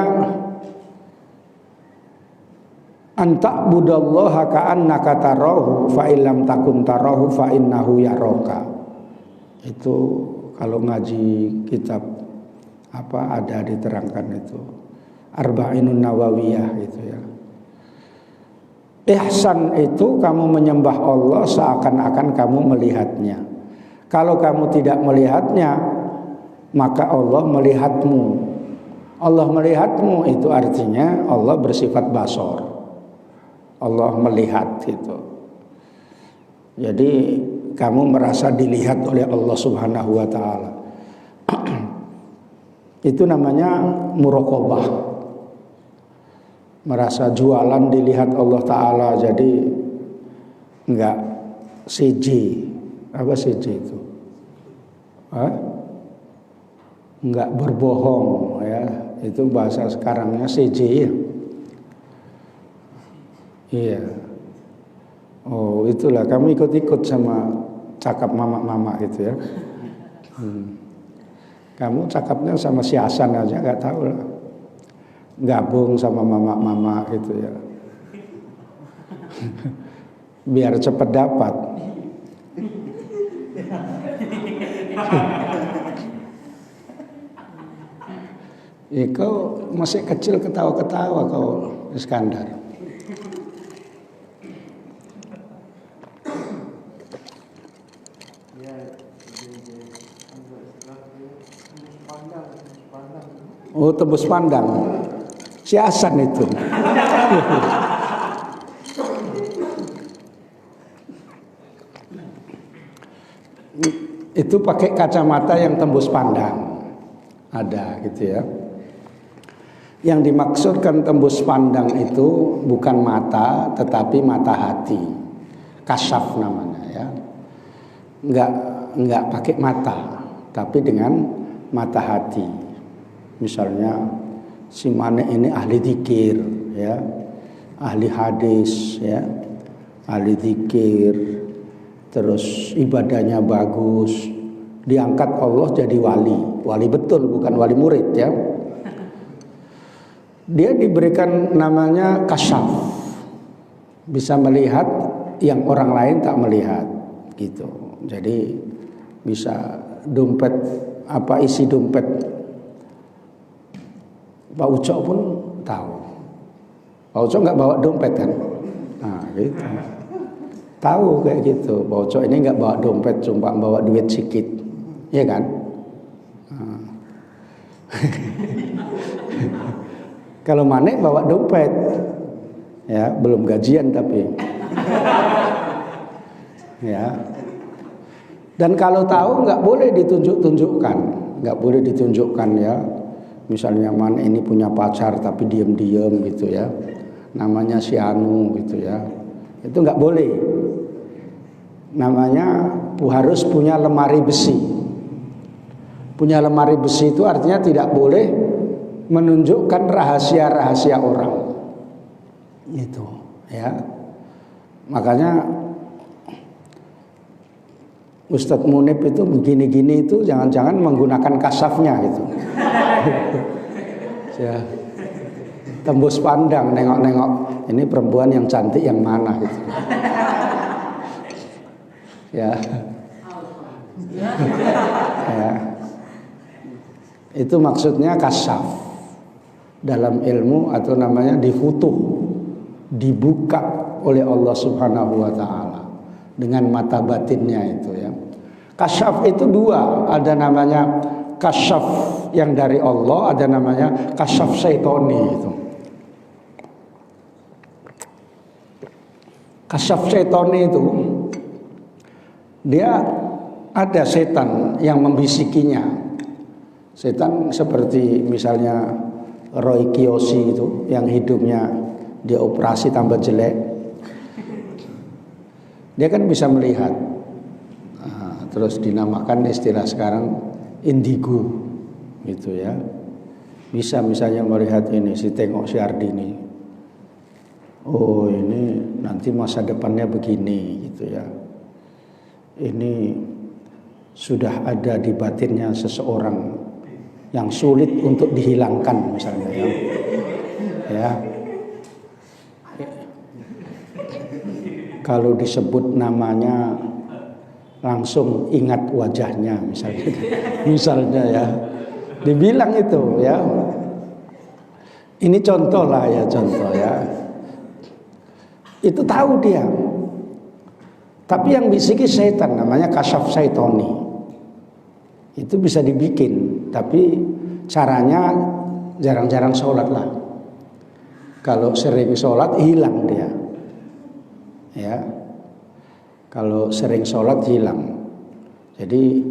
anta'budallaha ka'annaka tarahu fa illam takun tarahu fa innahu yaraka. Itu kalau ngaji kitab apa ada diterangkan itu Arba'inun Nawawiyah gitu ya. Ihsan itu kamu menyembah Allah seakan-akan kamu melihatnya. Kalau kamu tidak melihatnya, maka Allah melihatmu. Allah melihatmu itu artinya Allah bersifat basar. Allah melihat gitu. Jadi kamu merasa dilihat oleh Allah Subhanahu wa taala. Itu namanya muraqabah. Merasa jualan dilihat Allah taala, jadi enggak CJ. Apa CJ itu? Enggak berbohong ya. Itu bahasa sekarangnya CJ ya. Iya. Oh, itulah kami ikut-ikut sama cakap mama-mama gitu ya. Kamu cakapnya sama si Hasan aja nggak tahu lah. Gabung sama mama-mama gitu ya. Biar cepat dapat. Ya, kau masih kecil ketawa-ketawa kau Iskandar. Oh, tembus pandang. Si Hasan itu. Itu pakai kacamata yang tembus pandang. Ada gitu ya. Yang dimaksudkan tembus pandang itu bukan mata, tetapi mata hati. Kasyaf namanya ya. Enggak pakai mata, tapi dengan mata hati. Misalnya si Manek ini ahli zikir ya, ahli hadis ya, ahli zikir, terus ibadahnya bagus, diangkat Allah jadi wali betul, bukan wali murid ya. Dia diberikan namanya kasyaf, bisa melihat yang orang lain tak melihat gitu. Jadi bisa dompet, apa isi dompet Pak Ucok pun tahu. Pak Ucok nggak bawa dompet kan? Nah gitu. Tahu kayak gitu. Pak Ucok ini nggak bawa dompet, cuma bawa duit sedikit, ya kan? Nah. Kalau Manek bawa dompet, ya belum gajian tapi, ya. Dan kalau tahu nggak boleh ditunjukkan, nggak boleh ditunjukkan ya. Misalnya Manek ini punya pacar tapi diam-diam gitu ya, namanya si Anu gitu ya, itu nggak boleh. Namanya harus punya lemari besi. Punya lemari besi itu artinya tidak boleh menunjukkan rahasia-rahasia orang. Itu ya. Makanya Ustadz Munib itu begini-gini itu jangan-jangan menggunakan kasafnya gitu. Ya. Tembus pandang, nengok-nengok ini perempuan yang cantik yang mana gitu. Ya. Ya. Itu maksudnya kasaf. Dalam ilmu atau namanya difutuh, dibuka oleh Allah Subhanahu wa taala dengan mata batinnya itu ya. Kasyaf itu dua, ada namanya kasyaf yang dari Allah, ada namanya kasyaf syaitoni itu. Kasyaf syaitoni itu dia ada setan yang membisikinya. Setan seperti misalnya Roy Kiyoshi itu yang hidupnya dioperasi tambah jelek. Dia kan bisa melihat. Terus dinamakan istilah sekarang indigo gitu ya. Bisa misalnya melihat ini, si tengok si Ardi ini. Oh ini nanti masa depannya begini gitu ya. Ini sudah ada di batinnya seseorang yang sulit untuk dihilangkan misalnya ya. Ya. Kalau disebut namanya langsung ingat wajahnya misalnya ya. Dibilang itu ya. Ini contoh lah ya, contoh ya. Itu tahu dia. Tapi yang bisiki setan, namanya kasyaf syaitoni. Itu bisa dibikin, tapi caranya jarang-jarang sholat lah. Kalau sering sholat hilang dia. Ya. Kalau sering sholat hilang. Jadi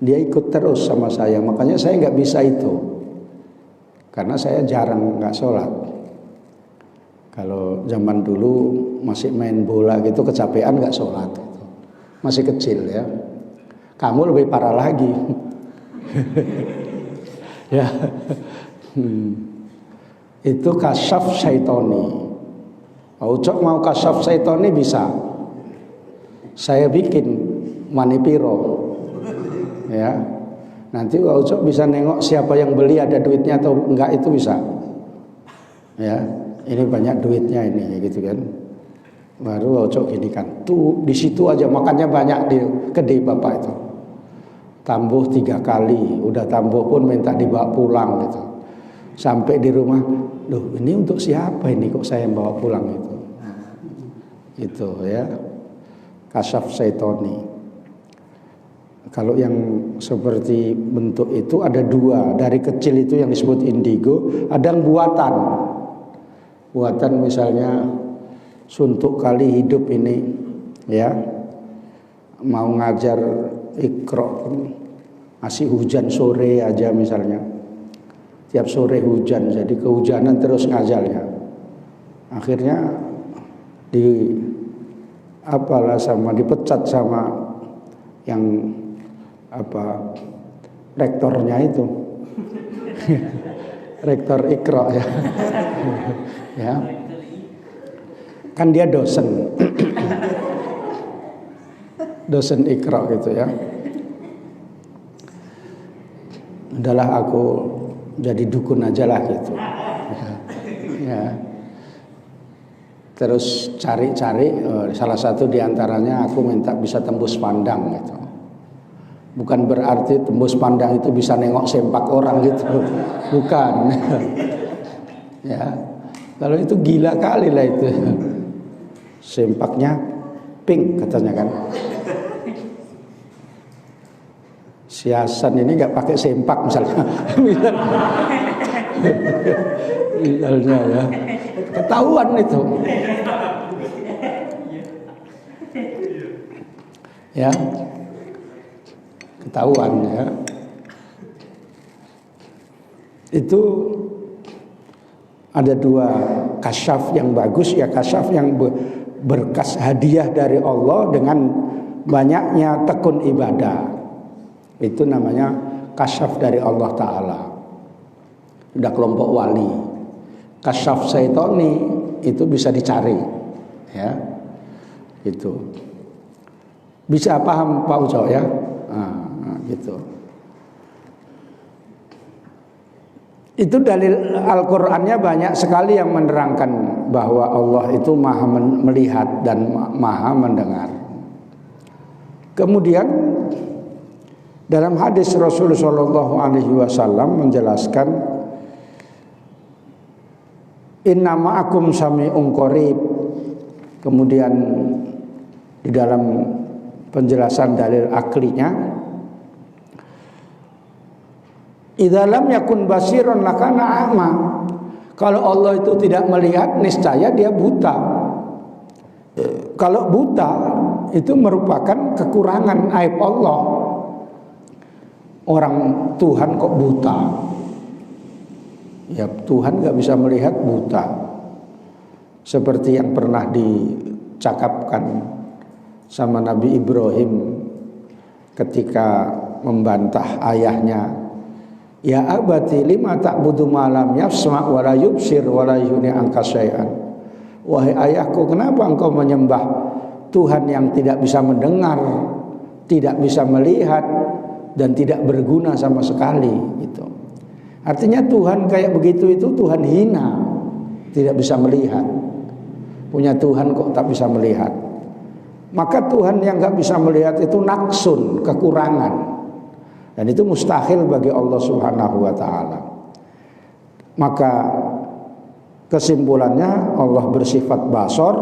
dia ikut terus sama saya. Makanya saya nggak bisa itu. Karena saya jarang nggak sholat. Kalau zaman dulu masih main bola gitu kecapean nggak sholat gitu. Masih kecil ya. Kamu lebih parah lagi. Ya. Itu kasyaf syaitoni. Ucok mau kasyaf syaitoni bisa. Saya bikin manipiro. Ya. Nanti Ucok bisa nengok siapa yang beli ada duitnya atau enggak, itu bisa. Ya. Ini banyak duitnya ini gitu kan. Baru Ucok gini kan. Tuh di situ aja makannya banyak di kedai bapak itu. Tambuh 3 kali, udah tambuh pun minta dibawa pulang gitu. Sampai di rumah, loh ini untuk siapa ini kok saya bawa pulang itu. Gitu ya. Kasyaf syaitoni. Kalau yang seperti bentuk itu ada 2. Dari kecil itu yang disebut indigo, ada yang buatan. Buatan misalnya suntuk kali hidup ini ya. Mau ngajar Iqra masih hujan sore aja misalnya. Tiap sore hujan, jadi kehujanan terus ngajarnya. Akhirnya dipecat sama yang rektornya itu. Rektor Iqra ya. Ya. Kan dia dosen. Dosen Iqra gitu ya. Udahlah aku jadi dukun aja lah gitu. Ya. Terus cari-cari, salah satu diantaranya aku minta bisa tembus pandang gitu. Bukan berarti tembus pandang itu bisa nengok sempak orang gitu. Bukan. Ya. Kalau itu gila kali lah itu. Sempaknya pink katanya kan. Si Hasan ini nggak pakai sempak misalnya. Misalnya ya. Ketahuan itu. Ya. Ketahuan ya. Itu ada 2 kasyaf yang bagus ya, kasyaf yang berkas hadiah dari Allah dengan banyaknya tekun ibadah. Itu namanya kasyaf dari Allah Ta'ala. Udah kelompok wali. Kasyaf syaitoni itu bisa dicari ya. Itu bisa paham Pak Ucok ya. Gitu. Itu dalil Al-Qur'annya banyak sekali yang menerangkan bahwa Allah itu maha melihat dan maha mendengar. Kemudian dalam hadis Rasulullah SAW menjelaskan, inna ma'akum sami'un qarib. Kemudian di dalam penjelasan dalil aklinya, idza lam yakun basiron lakana a'ma. Kalau Allah itu tidak melihat, niscaya dia buta. Kalau buta itu merupakan kekurangan, aib Allah. Orang Tuhan kok buta? Ya Tuhan gak bisa melihat buta. Seperti yang pernah dicakapkan sama Nabi Ibrahim ketika membantah ayahnya, ya abati lima ta'budu ma lam yasma' wa la yubsir wa la yughni anka syai'an. Wahai ayahku, kenapa engkau menyembah Tuhan yang tidak bisa mendengar, tidak bisa melihat, dan tidak berguna sama sekali gitu. Artinya Tuhan kayak begitu itu Tuhan hina, tidak bisa melihat. Punya Tuhan kok tak bisa melihat. Maka Tuhan yang gak bisa melihat itu naksun, kekurangan. Dan itu mustahil bagi Allah Subhanahu wa ta'ala. Maka kesimpulannya Allah bersifat basor,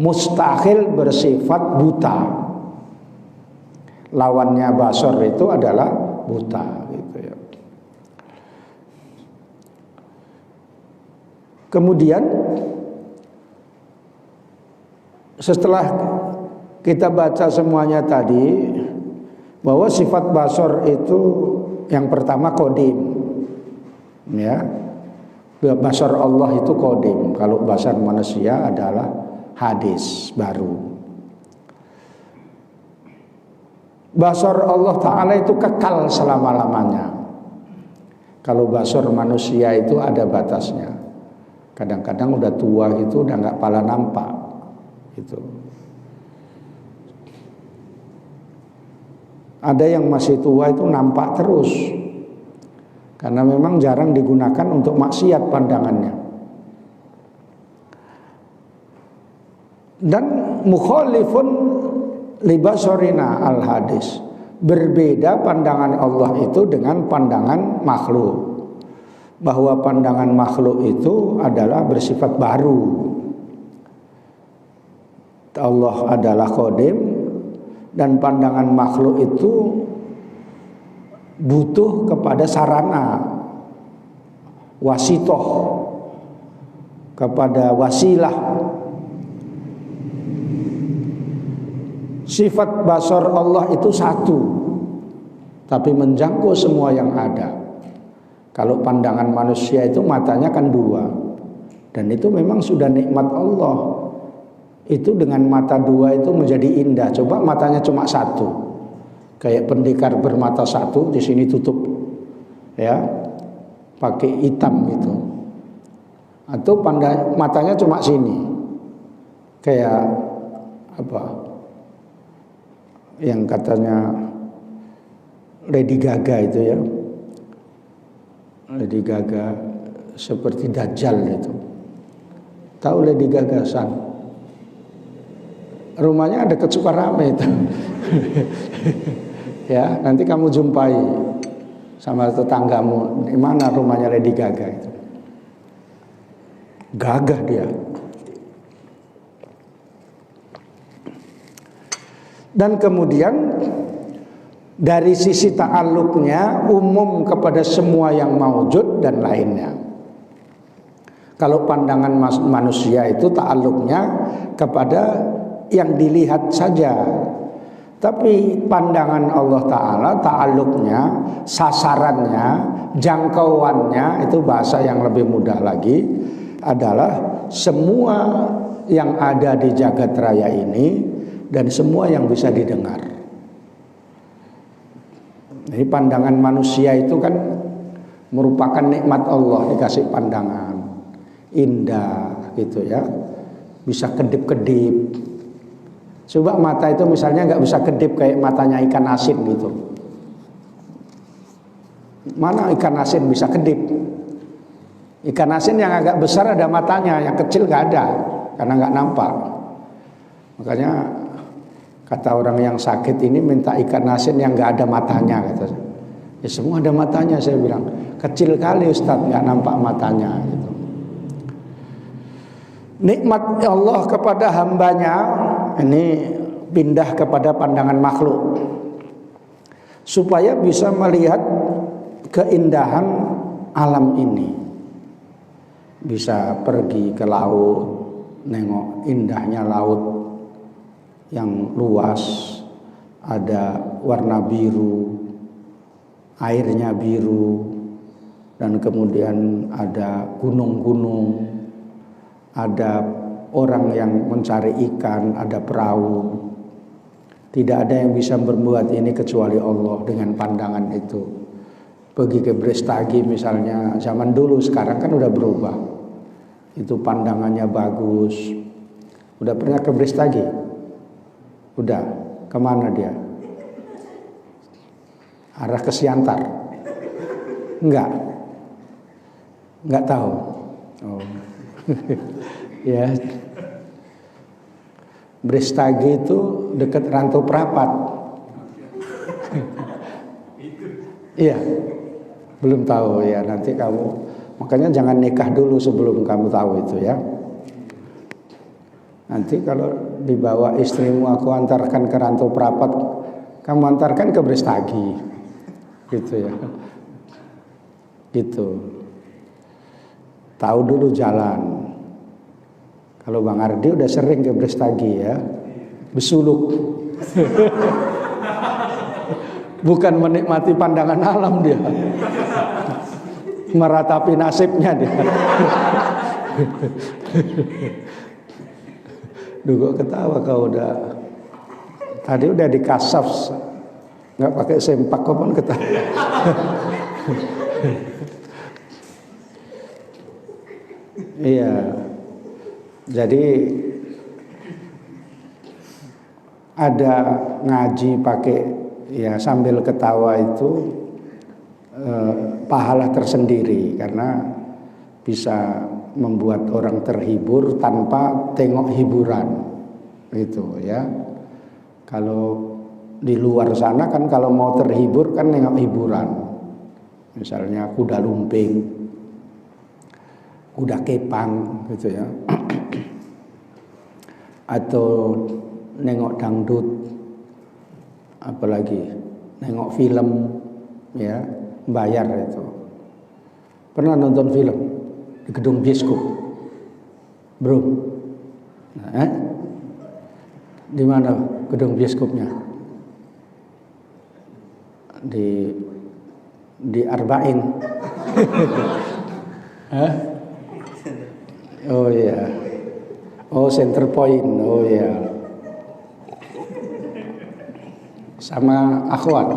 mustahil bersifat buta. Lawannya basor itu adalah buta gitu ya. Kemudian setelah kita baca semuanya tadi, bahwa sifat basor itu yang pertama kodim, ya. Basor Allah itu kodim. Kalau basar manusia adalah hadis baru. Basor Allah Ta'ala itu kekal selama-lamanya. Kalau basor manusia itu ada batasnya. Kadang-kadang udah tua gitu, udah gak pala nampak gitu. Ada yang masih tua itu nampak terus, karena memang jarang digunakan untuk maksiat pandangannya. Dan mukhalifun libasorina al hadis, berbeda pandangan Allah itu dengan pandangan makhluk. Bahwa pandangan makhluk itu adalah bersifat baru. Allah adalah qadim, dan pandangan makhluk itu butuh kepada sarana, wasitoh, kepada wasilah. Sifat basar Allah itu satu, tapi menjangkau semua yang ada. Kalau pandangan manusia itu matanya kan dua, dan itu memang sudah nikmat Allah. Itu dengan mata dua itu menjadi indah. Coba matanya cuma satu, kayak pendekar bermata satu, di sini tutup, ya, pakai hitam gitu. Atau matanya cuma sini, kayak apa? Yang katanya Lady Gaga itu ya, Lady Gaga seperti Dajjal itu. Tahu Lady Gaga san? Rumahnya ada ke Sukarame itu. Ya, nanti kamu jumpai sama tetanggamu, di mana rumahnya Lady Gaga itu. Gagah dia. Dan kemudian dari sisi ta'alluqnya umum kepada semua yang maujud dan lainnya. Kalau pandangan manusia itu ta'alluqnya kepada yang dilihat saja, tapi pandangan Allah Ta'ala ta'alluqnya, sasarannya, jangkauannya, itu bahasa yang lebih mudah lagi, adalah semua yang ada di jagat raya ini dan semua yang bisa didengar. Jadi pandangan manusia itu kan merupakan nikmat Allah, dikasih pandangan indah gitu ya, bisa kedip-kedip. Coba mata itu misalnya nggak bisa kedip kayak matanya ikan asin gitu. Mana ikan asin bisa kedip? Ikan asin yang agak besar ada matanya, yang kecil nggak ada karena nggak nampak. Makanya kata orang yang sakit ini minta ikan asin yang nggak ada matanya, kata. Ya semua ada matanya, saya bilang. Kecil kali Ustadz, nggak nampak matanya gitu. Nikmat Allah kepada hambanya ini pindah kepada pandangan makhluk, supaya bisa melihat keindahan alam ini. Bisa pergi ke laut, nengok indahnya laut yang luas, ada warna biru, airnya biru, dan kemudian ada gunung-gunung, ada orang yang mencari ikan, ada perahu, Tidak ada yang bisa berbuat ini kecuali Allah dengan pandangan itu. Pergi ke Brastagi misalnya, zaman dulu, sekarang kan udah berubah. Itu pandangannya bagus. Udah pernah ke Brastagi? Udah. Kemana dia? Arah ke Siantar? Enggak tahu. Oh. Ya. Brastagi itu dekat Rantau Prapat. Iya. Belum tahu ya, nanti kamu, makanya jangan nikah dulu sebelum kamu tahu itu ya. Nanti kalau dibawa istrimu, aku antarkan ke Rantau Prapat, kamu antarkan ke Brastagi. Gitu ya. Gitu. Tahu dulu jalan. Kalau Bang Ardi udah sering ke Brastagi ya, besuluk. Bukan menikmati pandangan alam dia, meratapi nasibnya dia. Duh, kok ketawa kau udah. Tadi udah di kasaf, nggak pakai sempak kau pun ketawa. Iya. Jadi ada ngaji pakai ya sambil ketawa itu pahala tersendiri karena bisa membuat orang terhibur tanpa tengok hiburan gitu ya. Kalau di luar sana kan kalau mau terhibur kan nengok hiburan, misalnya kuda lumping, kuda kepang gitu ya. Atau nengok dangdut, apalagi nengok film ya, bayar itu. Pernah nonton film di gedung bioskop? Belum? Nah, di mana gedung bioskopnya? Di Arba'in. Hah? Oh iya. Oh, Center Point. Oh iya. Sama akhwat.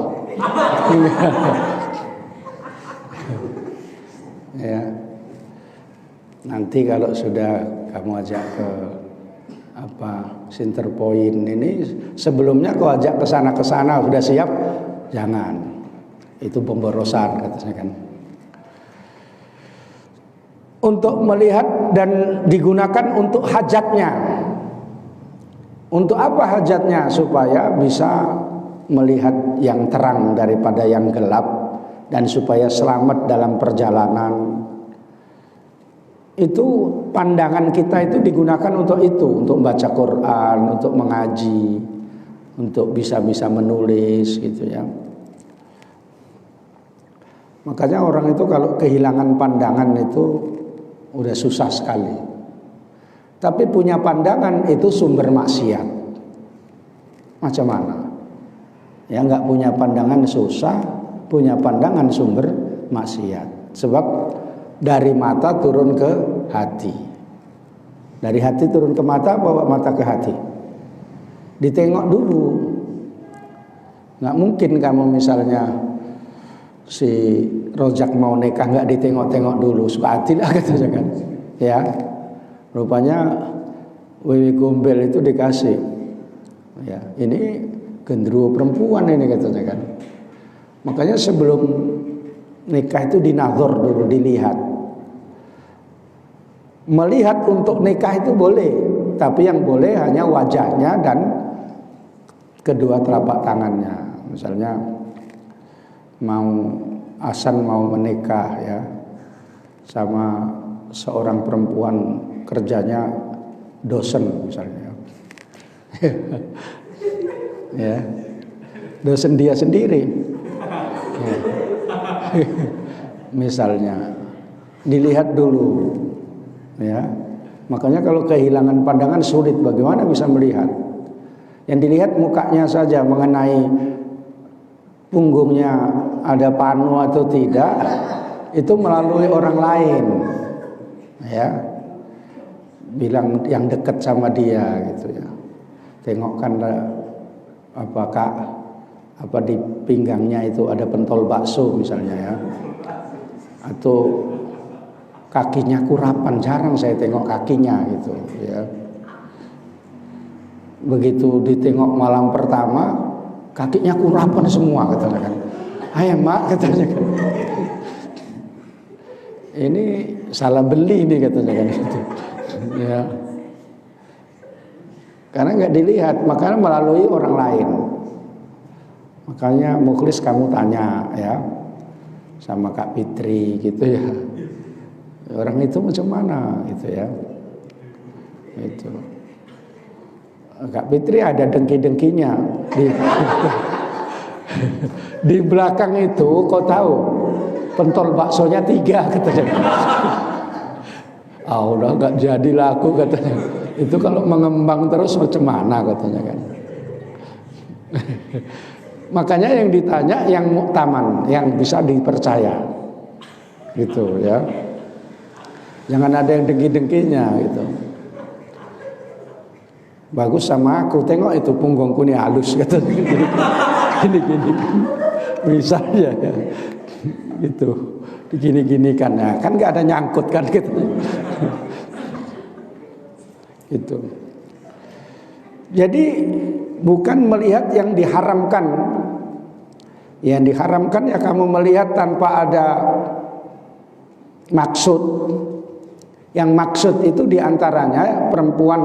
Ya. Nanti kalau sudah kamu ajak ke Center Point ini, sebelumnya kau ajak ke sana sudah siap? Jangan. Itu pemborosan katanya kan. Untuk melihat dan digunakan untuk hajatnya. Untuk apa hajatnya? Supaya bisa melihat yang terang daripada yang gelap dan supaya selamat dalam perjalanan. Itu pandangan kita itu digunakan untuk itu, untuk baca Quran, untuk mengaji, untuk bisa menulis gitu ya. Makanya orang itu kalau kehilangan pandangan itu udah susah sekali. Tapi punya pandangan itu sumber maksiat. Macam mana? Ya nggak punya pandangan susah, punya pandangan sumber maksiat. Sebab dari mata turun ke hati. Dari hati turun ke mata, bawa mata ke hati. Ditengok dulu. Nggak mungkin kamu misalnya si Rojak mau nikah nggak ditengok-tengok dulu, suka hati lah katanya kan. Ya, rupanya Wewe Gombel itu dikasih. Ya, ini gendruwo perempuan ini katanya kan. Makanya sebelum nikah itu dinazor dulu, dilihat. Melihat untuk nikah itu boleh, tapi yang boleh hanya wajahnya dan kedua telapak tangannya. Misalnya Hasan mau menikah ya sama seorang perempuan kerjanya dosen misalnya. Ya. Dosen dia sendiri. Ya. Misalnya dilihat dulu ya. Makanya kalau kehilangan pandangan sulit, bagaimana bisa melihat? Yang dilihat mukanya saja, mengenai punggungnya ada panu atau tidak itu melalui orang lain ya, bilang yang dekat sama dia gitu ya, tengokkan apakah di pinggangnya itu ada pentol bakso misalnya ya, atau kakinya kurapan, jarang saya tengok kakinya gitu ya. Begitu ditengok malam pertama, kakinya kurapan semua katanya kan. Ayah mak katanya kan, ini salah beli ini katanya kan gitu ya. Karena nggak dilihat, makanya melalui orang lain. Makanya Mukhlis kamu tanya ya sama Kak Fitri gitu ya, orang itu macam mana gitu ya. Itu Kak Fitri ada dengki-dengkinya di belakang itu, kau tahu pentol baksonya 3 katanya. Udah nggak jadi laku katanya. Itu kalau mengembang terus macam mana katanya kan. Makanya yang ditanya yang muktaman, yang bisa dipercaya gitu ya. Jangan ada yang dengki-dengkinya gitu. Bagus sama aku, tengok itu punggungku ini halus katanya. Gini-gini kan bisa ya gitu, digini-gini kan ya, kan nggak ada nyangkut kan gitu. Gitu. Jadi bukan melihat yang diharamkan. Yang diharamkan ya kamu melihat tanpa ada maksud. Yang maksud itu diantaranya perempuan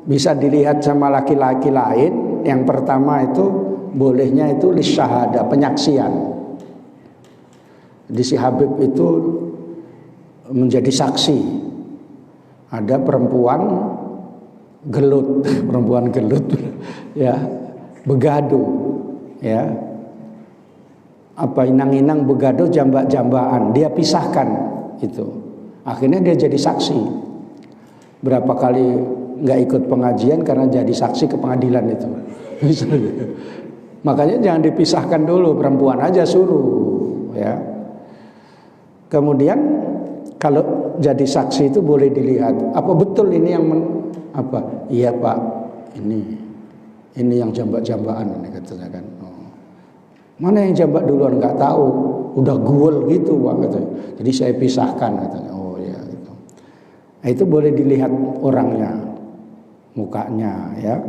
bisa dilihat sama laki-laki lain. Yang pertama itu bolehnya itu lisyahada, penyaksian. Di si Habib itu menjadi saksi. Ada perempuan gelut ya, begadu ya, apa inang-inang begadu jambak-jambaan, dia pisahkan itu. Akhirnya dia jadi saksi. Berapa kali nggak ikut pengajian karena jadi saksi ke pengadilan itu. Makanya jangan dipisahkan dulu, perempuan aja suruh ya. Kemudian kalau jadi saksi itu boleh dilihat apa betul ini yang iya Pak, ini yang jambak-jambakan ini katanya kan. Mana yang jambak duluan nggak tahu, udah guel gitu Pak katanya. Jadi saya pisahkan katanya. Oh ya gitu. Nah, itu boleh dilihat orangnya, mukanya ya.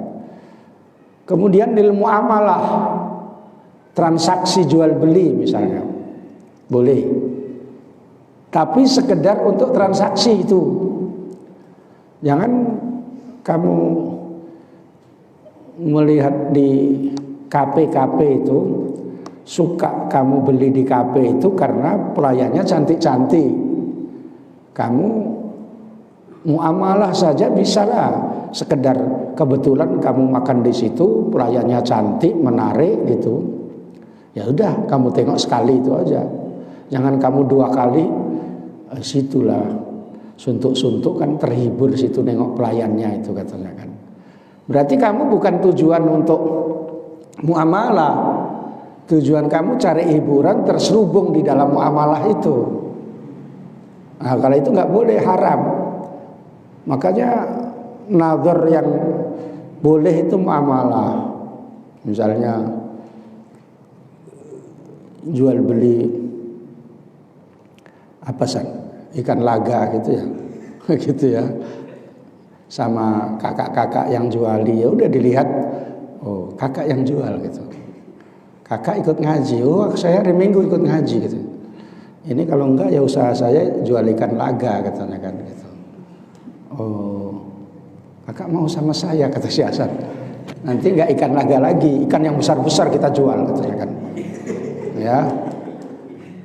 Kemudian ilmu amalah, transaksi jual beli misalnya, boleh. Tapi sekedar untuk transaksi itu. Jangan kamu melihat di kafe-kafe itu, suka kamu beli di kafe itu karena pelayannya cantik-cantik. Kamu muamalah saja bisa lah, sekedar kebetulan kamu makan di situ, pelayannya cantik, menarik gitu. Ya udah, kamu tengok sekali itu aja. Jangan kamu 2 kali. Situlah suntuk-suntuk kan terhibur situ nengok pelayannya itu katanya kan. Berarti kamu bukan tujuan untuk muamalah. Tujuan kamu cari hiburan, terselubung di dalam muamalah itu. Nah, kalau itu nggak boleh, haram. Makanya nazar yang boleh itu muamalah. Misalnya jual beli apa san, ikan laga gitu ya, gitu ya, sama kakak-kakak yang juali, ya udah dilihat, oh kakak yang jual gitu, kakak ikut ngaji, oh saya hari Minggu ikut ngaji gitu. Ini kalau enggak ya usaha saya jual ikan laga katanya kan gitu. Oh kakak mau sama saya kata si Hasan, nanti enggak ikan laga lagi, ikan yang besar-besar kita jual katanya kan, ya.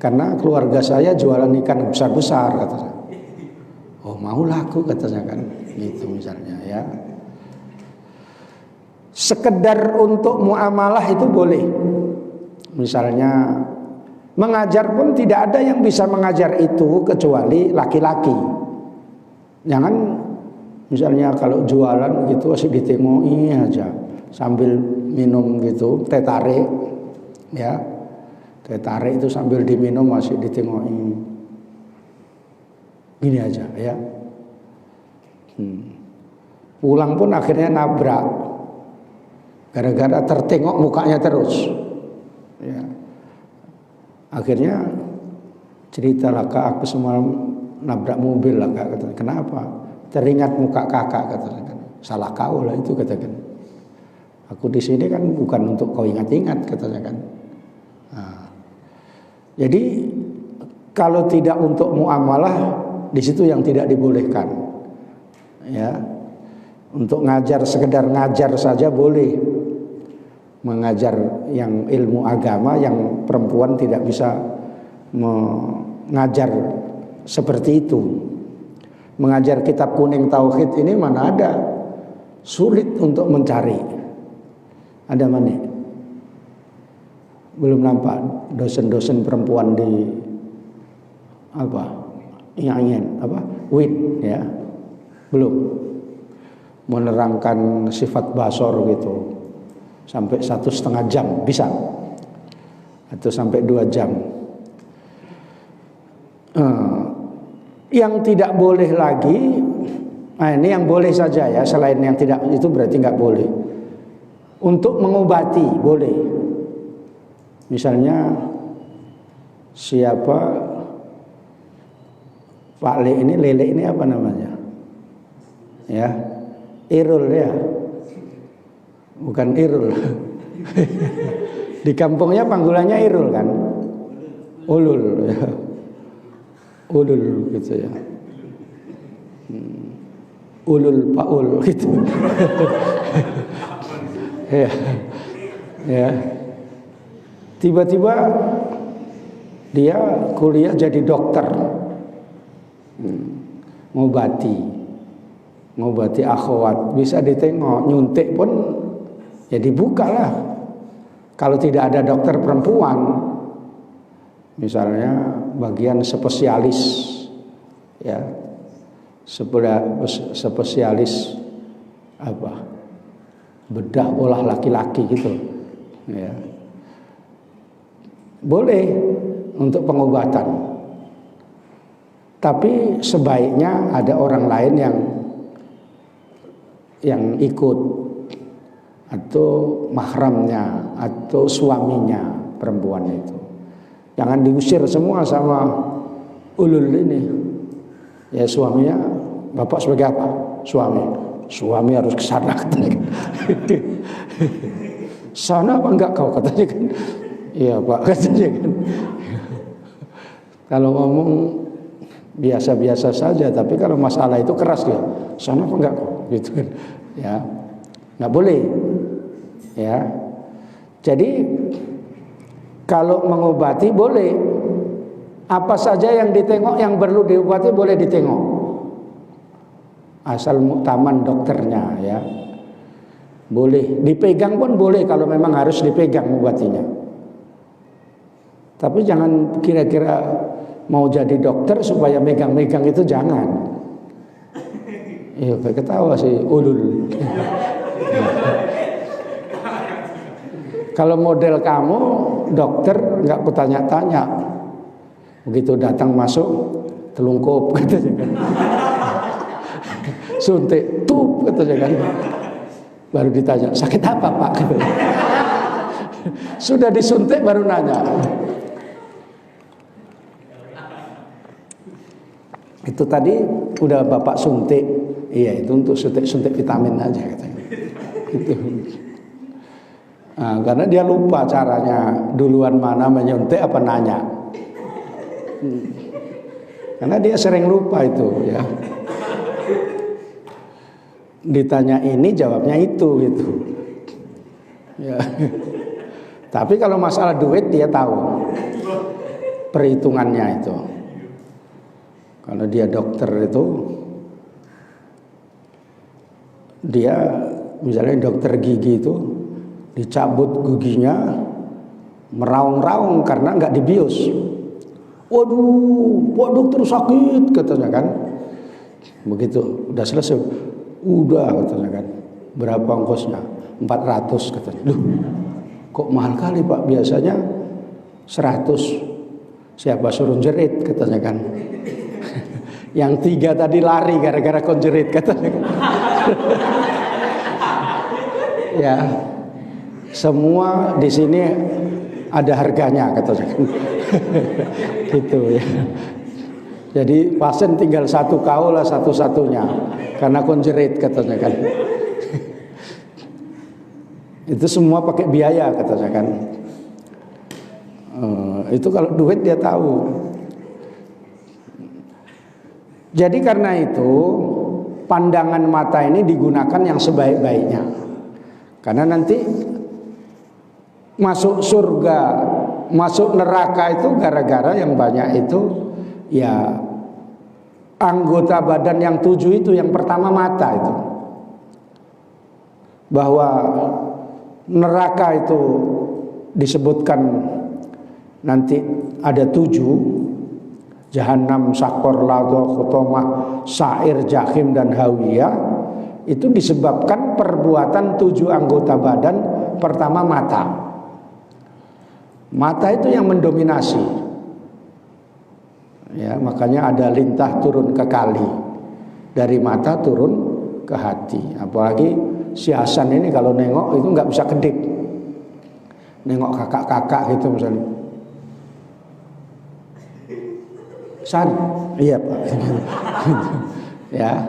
Karena keluarga saya jualan ikan besar-besar katanya. Oh mau laku katanya kan, gitu misalnya ya. Sekedar untuk muamalah itu boleh. Misalnya mengajar pun tidak ada yang bisa mengajar itu kecuali laki-laki. Jangan misalnya kalau jualan gitu asik ditengoki aja sambil minum gitu, teh tarik ya. Teh tarik itu sambil diminum masih ditengoki. Gini aja ya. Pulang pun akhirnya nabrak. gara-gara tertengok mukanya terus. Ya. Akhirnya ceritalah, Kak, aku semalam nabrak mobil lah, Kak, katanya. Kenapa? Teringat muka kakak, katanya. Salah kau lah itu, katakan. Aku di sini kan bukan untuk kau ingat-ingat, katanya kan. Nah, jadi kalau tidak untuk muamalah, di situ yang tidak dibolehkan. Ya, untuk ngajar, sekedar ngajar saja boleh. Mengajar yang ilmu agama, yang perempuan tidak bisa mengajar seperti itu. Mengajar kitab kuning tauhid ini mana ada, sulit untuk mencari. Ada mana? Belum nampak dosen-dosen perempuan di apa? Ingin apa? WIN ya. Belum. Menerangkan sifat basor gitu. Sampai 1,5 jam bisa. Atau sampai 2 jam. Yang tidak boleh lagi, nah ini yang boleh saja ya, selain yang tidak itu berarti nggak boleh. Untuk mengobati boleh. Misalnya siapa Pak Lele ini apa namanya? Ya, Irul ya, bukan Irul. Di kampungnya panggilannya Irul kan, Ulul ya. Ulul gitu ya. Ulul Paul gitu. Ya. Ya. Tiba-tiba dia kuliah jadi dokter. Ngobati akhwat, bisa ditengok, nyuntik pun ya dibukalah. Kalau tidak ada dokter perempuan, misalnya bagian spesialis ya, spesialis apa, bedah olah laki-laki gitu ya, boleh untuk pengobatan. Tapi sebaiknya ada orang lain yang ikut, atau mahramnya, atau suaminya perempuan itu. Jangan diusir semua sama ulul ini. Ya suaminya, bapak sebagai apa? Suami harus ke sana. Sana apa enggak kau, katanya kan? Iya Pak, katanya kan. Kalau ngomong biasa-biasa saja, tapi kalau masalah itu keras ya. Sana apa enggak kau? Gitu kan. Ya. Enggak boleh. Ya. Jadi kalau mengobati boleh. Apa saja yang ditengok, yang perlu diobati boleh ditengok. Asal muktaman dokternya ya. Boleh dipegang pun boleh kalau memang harus dipegang mengobatinya. Tapi jangan kira-kira mau jadi dokter supaya megang-megang itu, jangan. Iya, kayak ketawa sih ulul. Kalau model kamu dokter nggak kutanya-tanya, begitu datang masuk telungkup katanya kan, suntik tuh katanya kan, baru ditanya sakit apa Pak katanya. Sudah disuntik baru nanya. Itu tadi udah bapak suntik, iya itu untuk suntik vitamin aja katanya. Itu. Nah, karena dia lupa caranya, duluan mana menyuntik apa nanya. Karena dia sering lupa itu ya. Ditanya ini jawabnya itu gitu. Ya. Tapi kalau masalah duit dia tahu perhitungannya itu. Kalau dia dokter itu, dia misalnya dokter gigi itu dicabut giginya meraung-raung karena nggak dibius. Waduh, Pak dokter sakit katanya kan. Begitu udah selesai, udah katanya kan. Berapa ongkosnya? 400 katanya. Duh, kok mahal kali Pak, biasanya 100. Siapa suruh jerit katanya kan. Yang 3 tadi lari gara-gara konjerit katanya kan. Ya. Semua di sini ada harganya katanya kan. Gitu ya. Jadi pasien tinggal satu kau lah satu-satunya karena konjerit katanya kan. Itu semua pakai biaya katanya kan. Itu kalau duit dia tahu. Jadi karena itu pandangan mata ini digunakan yang sebaik-baiknya. Karena nanti masuk surga, masuk neraka itu gara-gara yang banyak itu ya anggota badan yang 7 itu. Yang pertama mata itu. Bahwa neraka itu disebutkan nanti ada 7, Jahannam, Sakor, Ladha, Khutomah, Sa'ir, Jahim dan Hawiyah. Itu disebabkan perbuatan 7 anggota badan. Pertama mata. Mata itu yang mendominasi. Ya, makanya ada lintah turun ke kali. Dari mata turun ke hati. Apalagi si Hasan ini kalau nengok itu nggak bisa kedip. Nengok kakak-kakak gitu misalnya. San, iya Pak. Ya,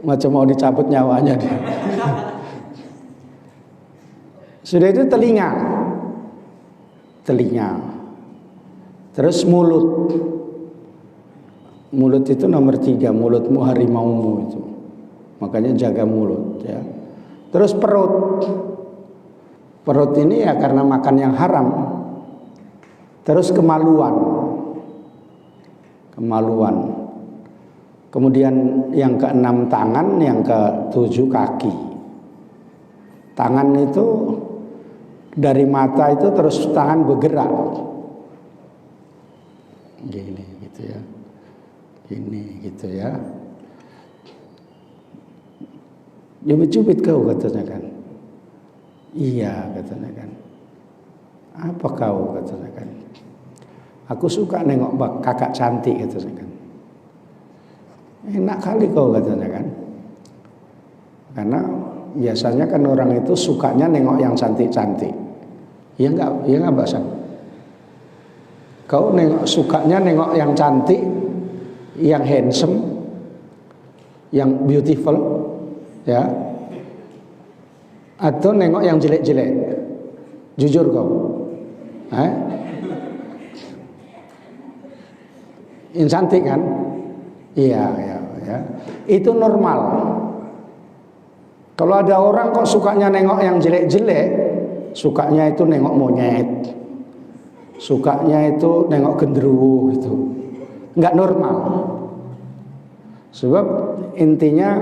macam mau dicabut nyawanya dia. Sudah itu telinga. Terus mulut. Mulut itu nomor 3, mulutmu harimaumu itu. Makanya jaga mulut ya. Terus perut. Perut ini ya karena makan yang haram. Terus kemaluan. Kemudian yang ke-6 tangan, yang ke-7 kaki. Tangan itu dari mata itu terus tangan bergerak. Gini gitu ya. Gini gitu ya. Cubit kau katanya kan. Iya katanya kan. Apa kau katanya kan. Aku suka nengok kakak cantik katanya kan. Enak kali kau katanya kan. Karena biasanya kan orang itu sukanya nengok yang cantik-cantik. Iya enggak Mbak San? Kau sukanya nengok yang cantik, yang handsome, yang beautiful, ya, atau nengok yang jelek-jelek? Jujur kau, yang cantik kan? Iya, ya. Itu normal. Kalau ada orang kok sukanya nengok yang jelek-jelek, sukanya itu nengok monyet, sukanya itu nengok genderuwo itu, nggak normal. Sebab intinya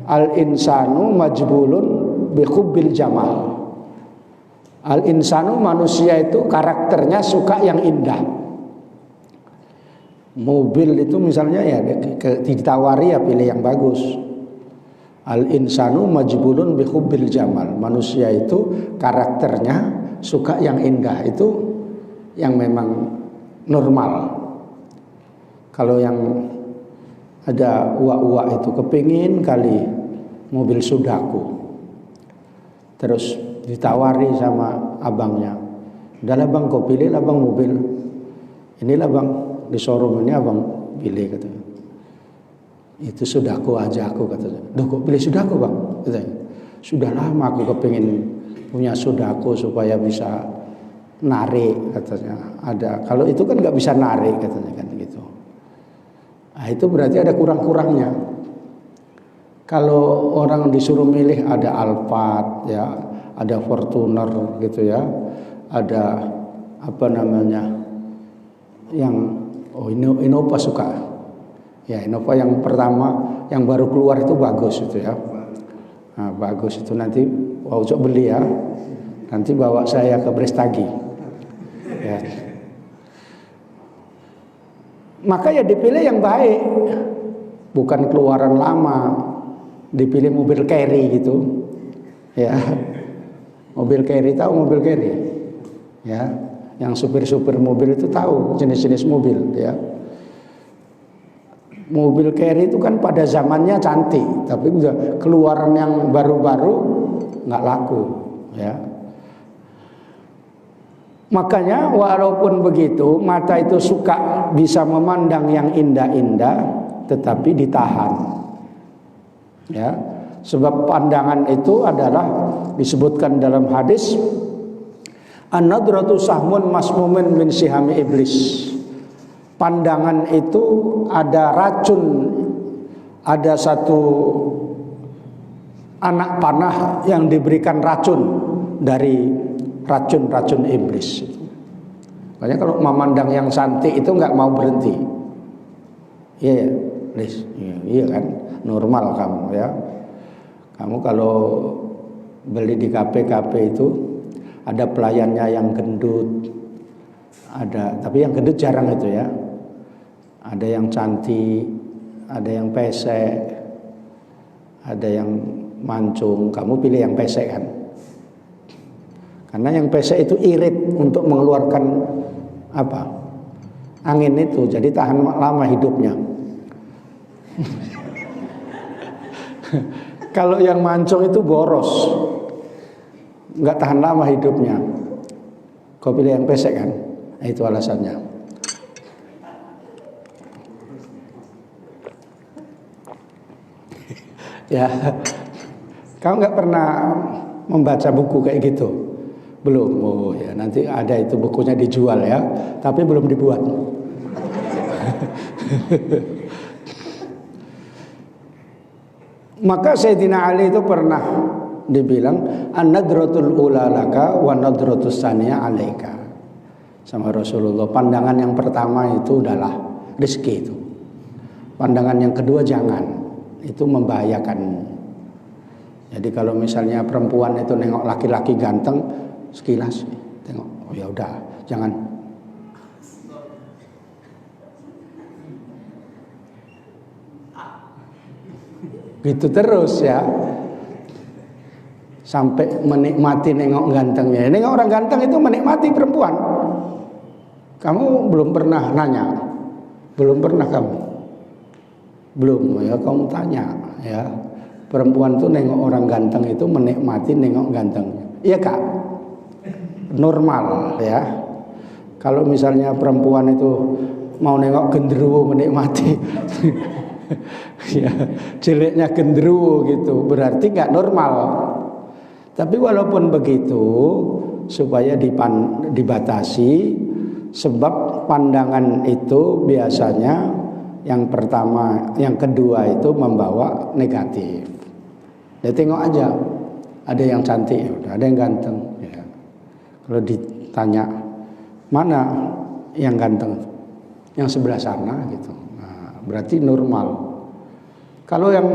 al-insanu majbulun bihubbil jamal. Al-insanu manusia itu karakternya suka yang indah. Mobil itu misalnya ya ditawari ya pilih yang bagus. Al-insanu majbulun bihubbil jamal. Manusia itu karakternya suka yang indah. Itu yang memang normal. Kalau yang ada uak-uak itu kepingin kali mobil Sudaku, terus ditawari sama abangnya, udahlah bang kau pilih lah bang mobil inilah bang, di showroom ini abang pilih katanya. Itu Sudaku aja aku katanya. Duh kok pilih Sudaku bang katanya. Sudah lama aku kepingin punya Sudaku supaya bisa narik katanya. Ada, kalau itu kan nggak bisa narik katanya kan gitu. Nah, itu berarti ada kurang-kurangnya. Kalau orang disuruh milih ada Alphard ya, ada Fortuner gitu ya, ada apa namanya yang Innova suka. Ya Innova yang pertama yang baru keluar itu bagus itu ya. Nah, bagus itu nanti coba beli ya. Nanti bawa saya ke Brestagi. Ya. Maka ya dipilih yang baik, bukan keluaran lama. Dipilih mobil carry gitu, ya. Mobil carry, tahu mobil carry, ya. Yang supir-supir mobil itu tahu jenis-jenis mobil, ya. Mobil carry itu kan pada zamannya cantik, tapi udah keluaran yang baru-baru nggak laku, ya. Makanya walaupun begitu mata itu suka bisa memandang yang indah-indah, tetapi ditahan. Ya, sebab pandangan itu adalah disebutkan dalam hadis, an-nadratu sahmun masmumin min sihami iblis. Pandangan itu ada racun, ada satu anak panah yang diberikan racun dari racun-racun iblis. Makanya kalau memandang yang cantik itu nggak mau berhenti. Iya, Liz. Iya kan, normal kamu ya. Kamu kalau beli di kafe-kafe itu ada pelayannya yang gendut, tapi yang gendut jarang itu ya. Ada yang cantik, ada yang pesek, ada yang mancung. Kamu pilih yang pesek kan? Karena yang pesek itu irit untuk mengeluarkan angin itu, jadi tahan lama hidupnya. Kalau yang mancung itu boros, nggak tahan lama hidupnya. Kau pilih yang pesek kan? Nah, itu alasannya. Ya, kamu nggak pernah membaca buku kayak gitu? Belum. Oh ya, nanti ada itu bukunya dijual ya, tapi belum dibuat. Maka Sayyidina Ali itu pernah dibilang an-nadratul ula laka wa nadratus tsaniya alaika. Sama Rasulullah, pandangan yang pertama itu adalah rezeki itu. Pandangan yang kedua jangan, itu membahayakan. Jadi kalau misalnya perempuan itu nengok laki-laki ganteng, sekilas tengok, oh ya udah, jangan. Gitu terus ya, sampai menikmati nengok gantengnya. Nengok orang ganteng itu menikmati perempuan. Kamu belum pernah nanya, belum pernah kamu, belum ya, kamu tanya ya. Perempuan tuh nengok orang ganteng itu menikmati nengok gantengnya. Iya kak? Normal ya. Kalau misalnya perempuan itu mau nengok genderuwo menikmati ya, jeleknya genderuwo gitu, berarti nggak normal. Tapi walaupun begitu, supaya dibatasi, sebab pandangan itu biasanya yang pertama, yang kedua itu membawa negatif. Ya tengok aja, ada yang cantik, ada yang ganteng ya. Kalau ditanya mana yang ganteng, yang sebelah sana gitu, nah, berarti normal. Kalau yang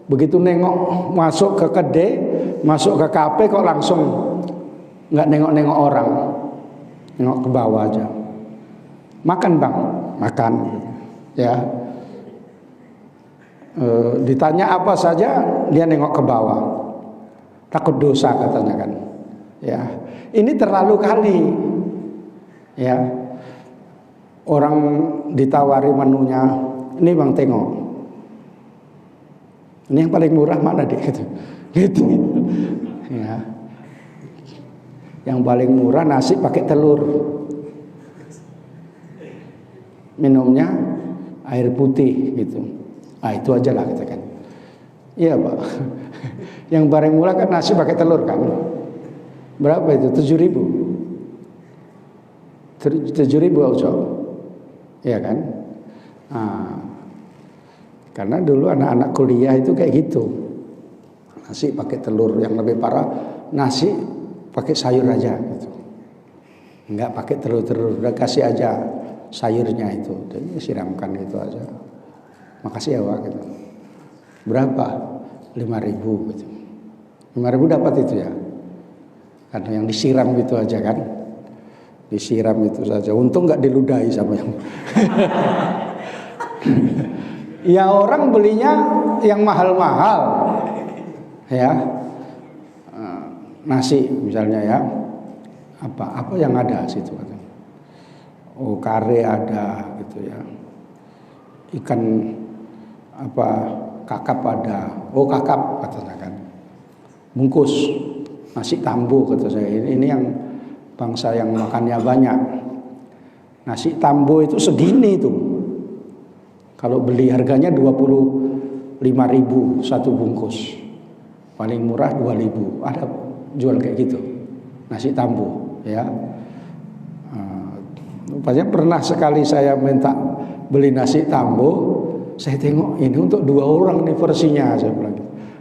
begitu nengok masuk ke kedai, masuk ke kafe kok langsung nggak nengok-nengok orang, nengok ke bawah aja. Makan bang, makan ya. Ditanya apa saja dia nengok ke bawah, takut dosa katanya kan ya. Ini terlalu kali ya. Orang ditawari menunya, ini bang tengok, ini yang paling murah mana deh gitu ya. Yang paling murah nasi pakai telur, minumnya air putih gitu. Ah itu aja lah kita kan. Iya pak. Yang paling murah kan nasi pakai telur kan. Berapa itu? 7.000. 7.000 Auco. Iya kan? Nah, karena dulu anak-anak kuliah itu kayak gitu. Nasi pakai telur, yang lebih parah nasi pakai sayur aja gitu. Enggak pakai telur-telur, udah kasih aja sayurnya itu, jadi siramkan gitu aja. Makasih ya Pak gitu. Berapa? 5.000 gitu. 5.000 dapat itu ya. Karena yang disiram gitu aja kan. Disiram itu saja. Untung nggak diludahi sama yang. Ya orang belinya yang mahal-mahal. Ya. Nasi misalnya ya. Apa yang ada situ kan. Oh kare ada gitu ya. Ikan kakap ada. Oh kakap katanya kan. Bungkus nasi tambo kata saya. Ini yang bangsa yang makannya banyak. Nasi tambo itu segini tuh. Kalau beli harganya 25.000 satu bungkus. Paling murah 2.000. Ada jual kayak gitu. Nasi tambo, ya. Rupanya pernah sekali saya minta beli nasi tambo, saya tengok ini untuk 2 orang nih versinya, saya bilang.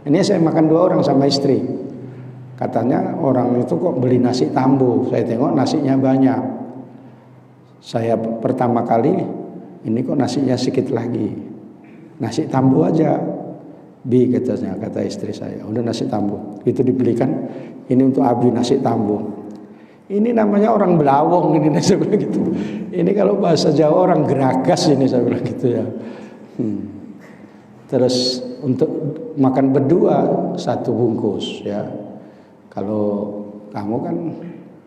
Ini saya makan 2 orang sama istri. Katanya orang itu kok beli nasi tambo, saya tengok nasinya banyak. Saya pertama kali, ini kok nasinya sedikit lagi. Nasi tambo aja, Bi katanya, kata istri saya. Udah nasi tambo, itu dibelikan. Ini untuk Abi nasi tambo. Ini namanya orang belawong ini, saya bilang gitu. Ini kalau bahasa Jawa orang geragas ini, saya bilang gitu ya. Terus untuk makan berdua 1 bungkus ya. Kalau kamu kan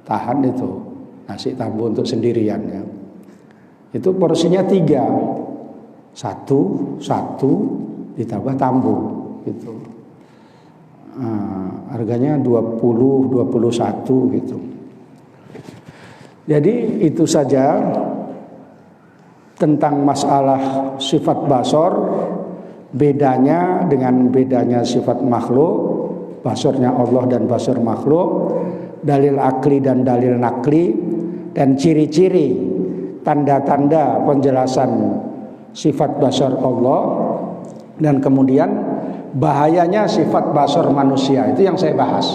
tahan itu nasi tambo untuk sendirian ya. Itu porsinya 3. 1 ditambah tambo gitu. Harganya 21 gitu. Jadi itu saja tentang masalah sifat basor, bedanya dengan bedanya sifat makhluk, basornya Allah dan basor makhluk, dalil akli dan dalil nakli, dan ciri-ciri tanda-tanda penjelasan sifat basor Allah, dan kemudian bahayanya sifat basor manusia. Itu yang saya bahas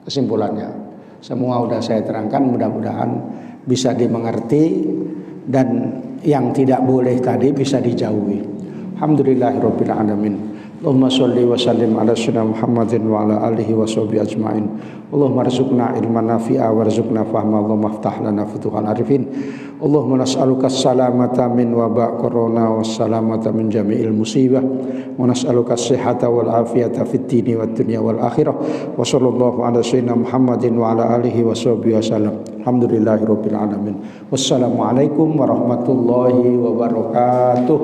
kesimpulannya. Semua sudah saya terangkan, mudah-mudahan bisa dimengerti dan yang tidak boleh tadi bisa dijauhi. Alhamdulillahirabbil alamin. Allahumma sholli wa sallim ala sayyidina Muhammadin wa ala alihi wa sahbihi ajmain. Allahumma arzuqna ilman nafi'a warzuqna fahma. Allahumma aftah lana futuhal arifin. Allahumma nas'aluka salamata min waba' corona was salamata min jami'il musibah wa nas'aluka sihhata wal afiyata fid dini wad dunya wal akhirah. Wa sallallahu ala sayyidina Muhammadin wa ala alihi wa sahbihi wasallam. Alhamdulillahirabbil alamin. Wassalamu alaikum warahmatullahi wabarakatuh.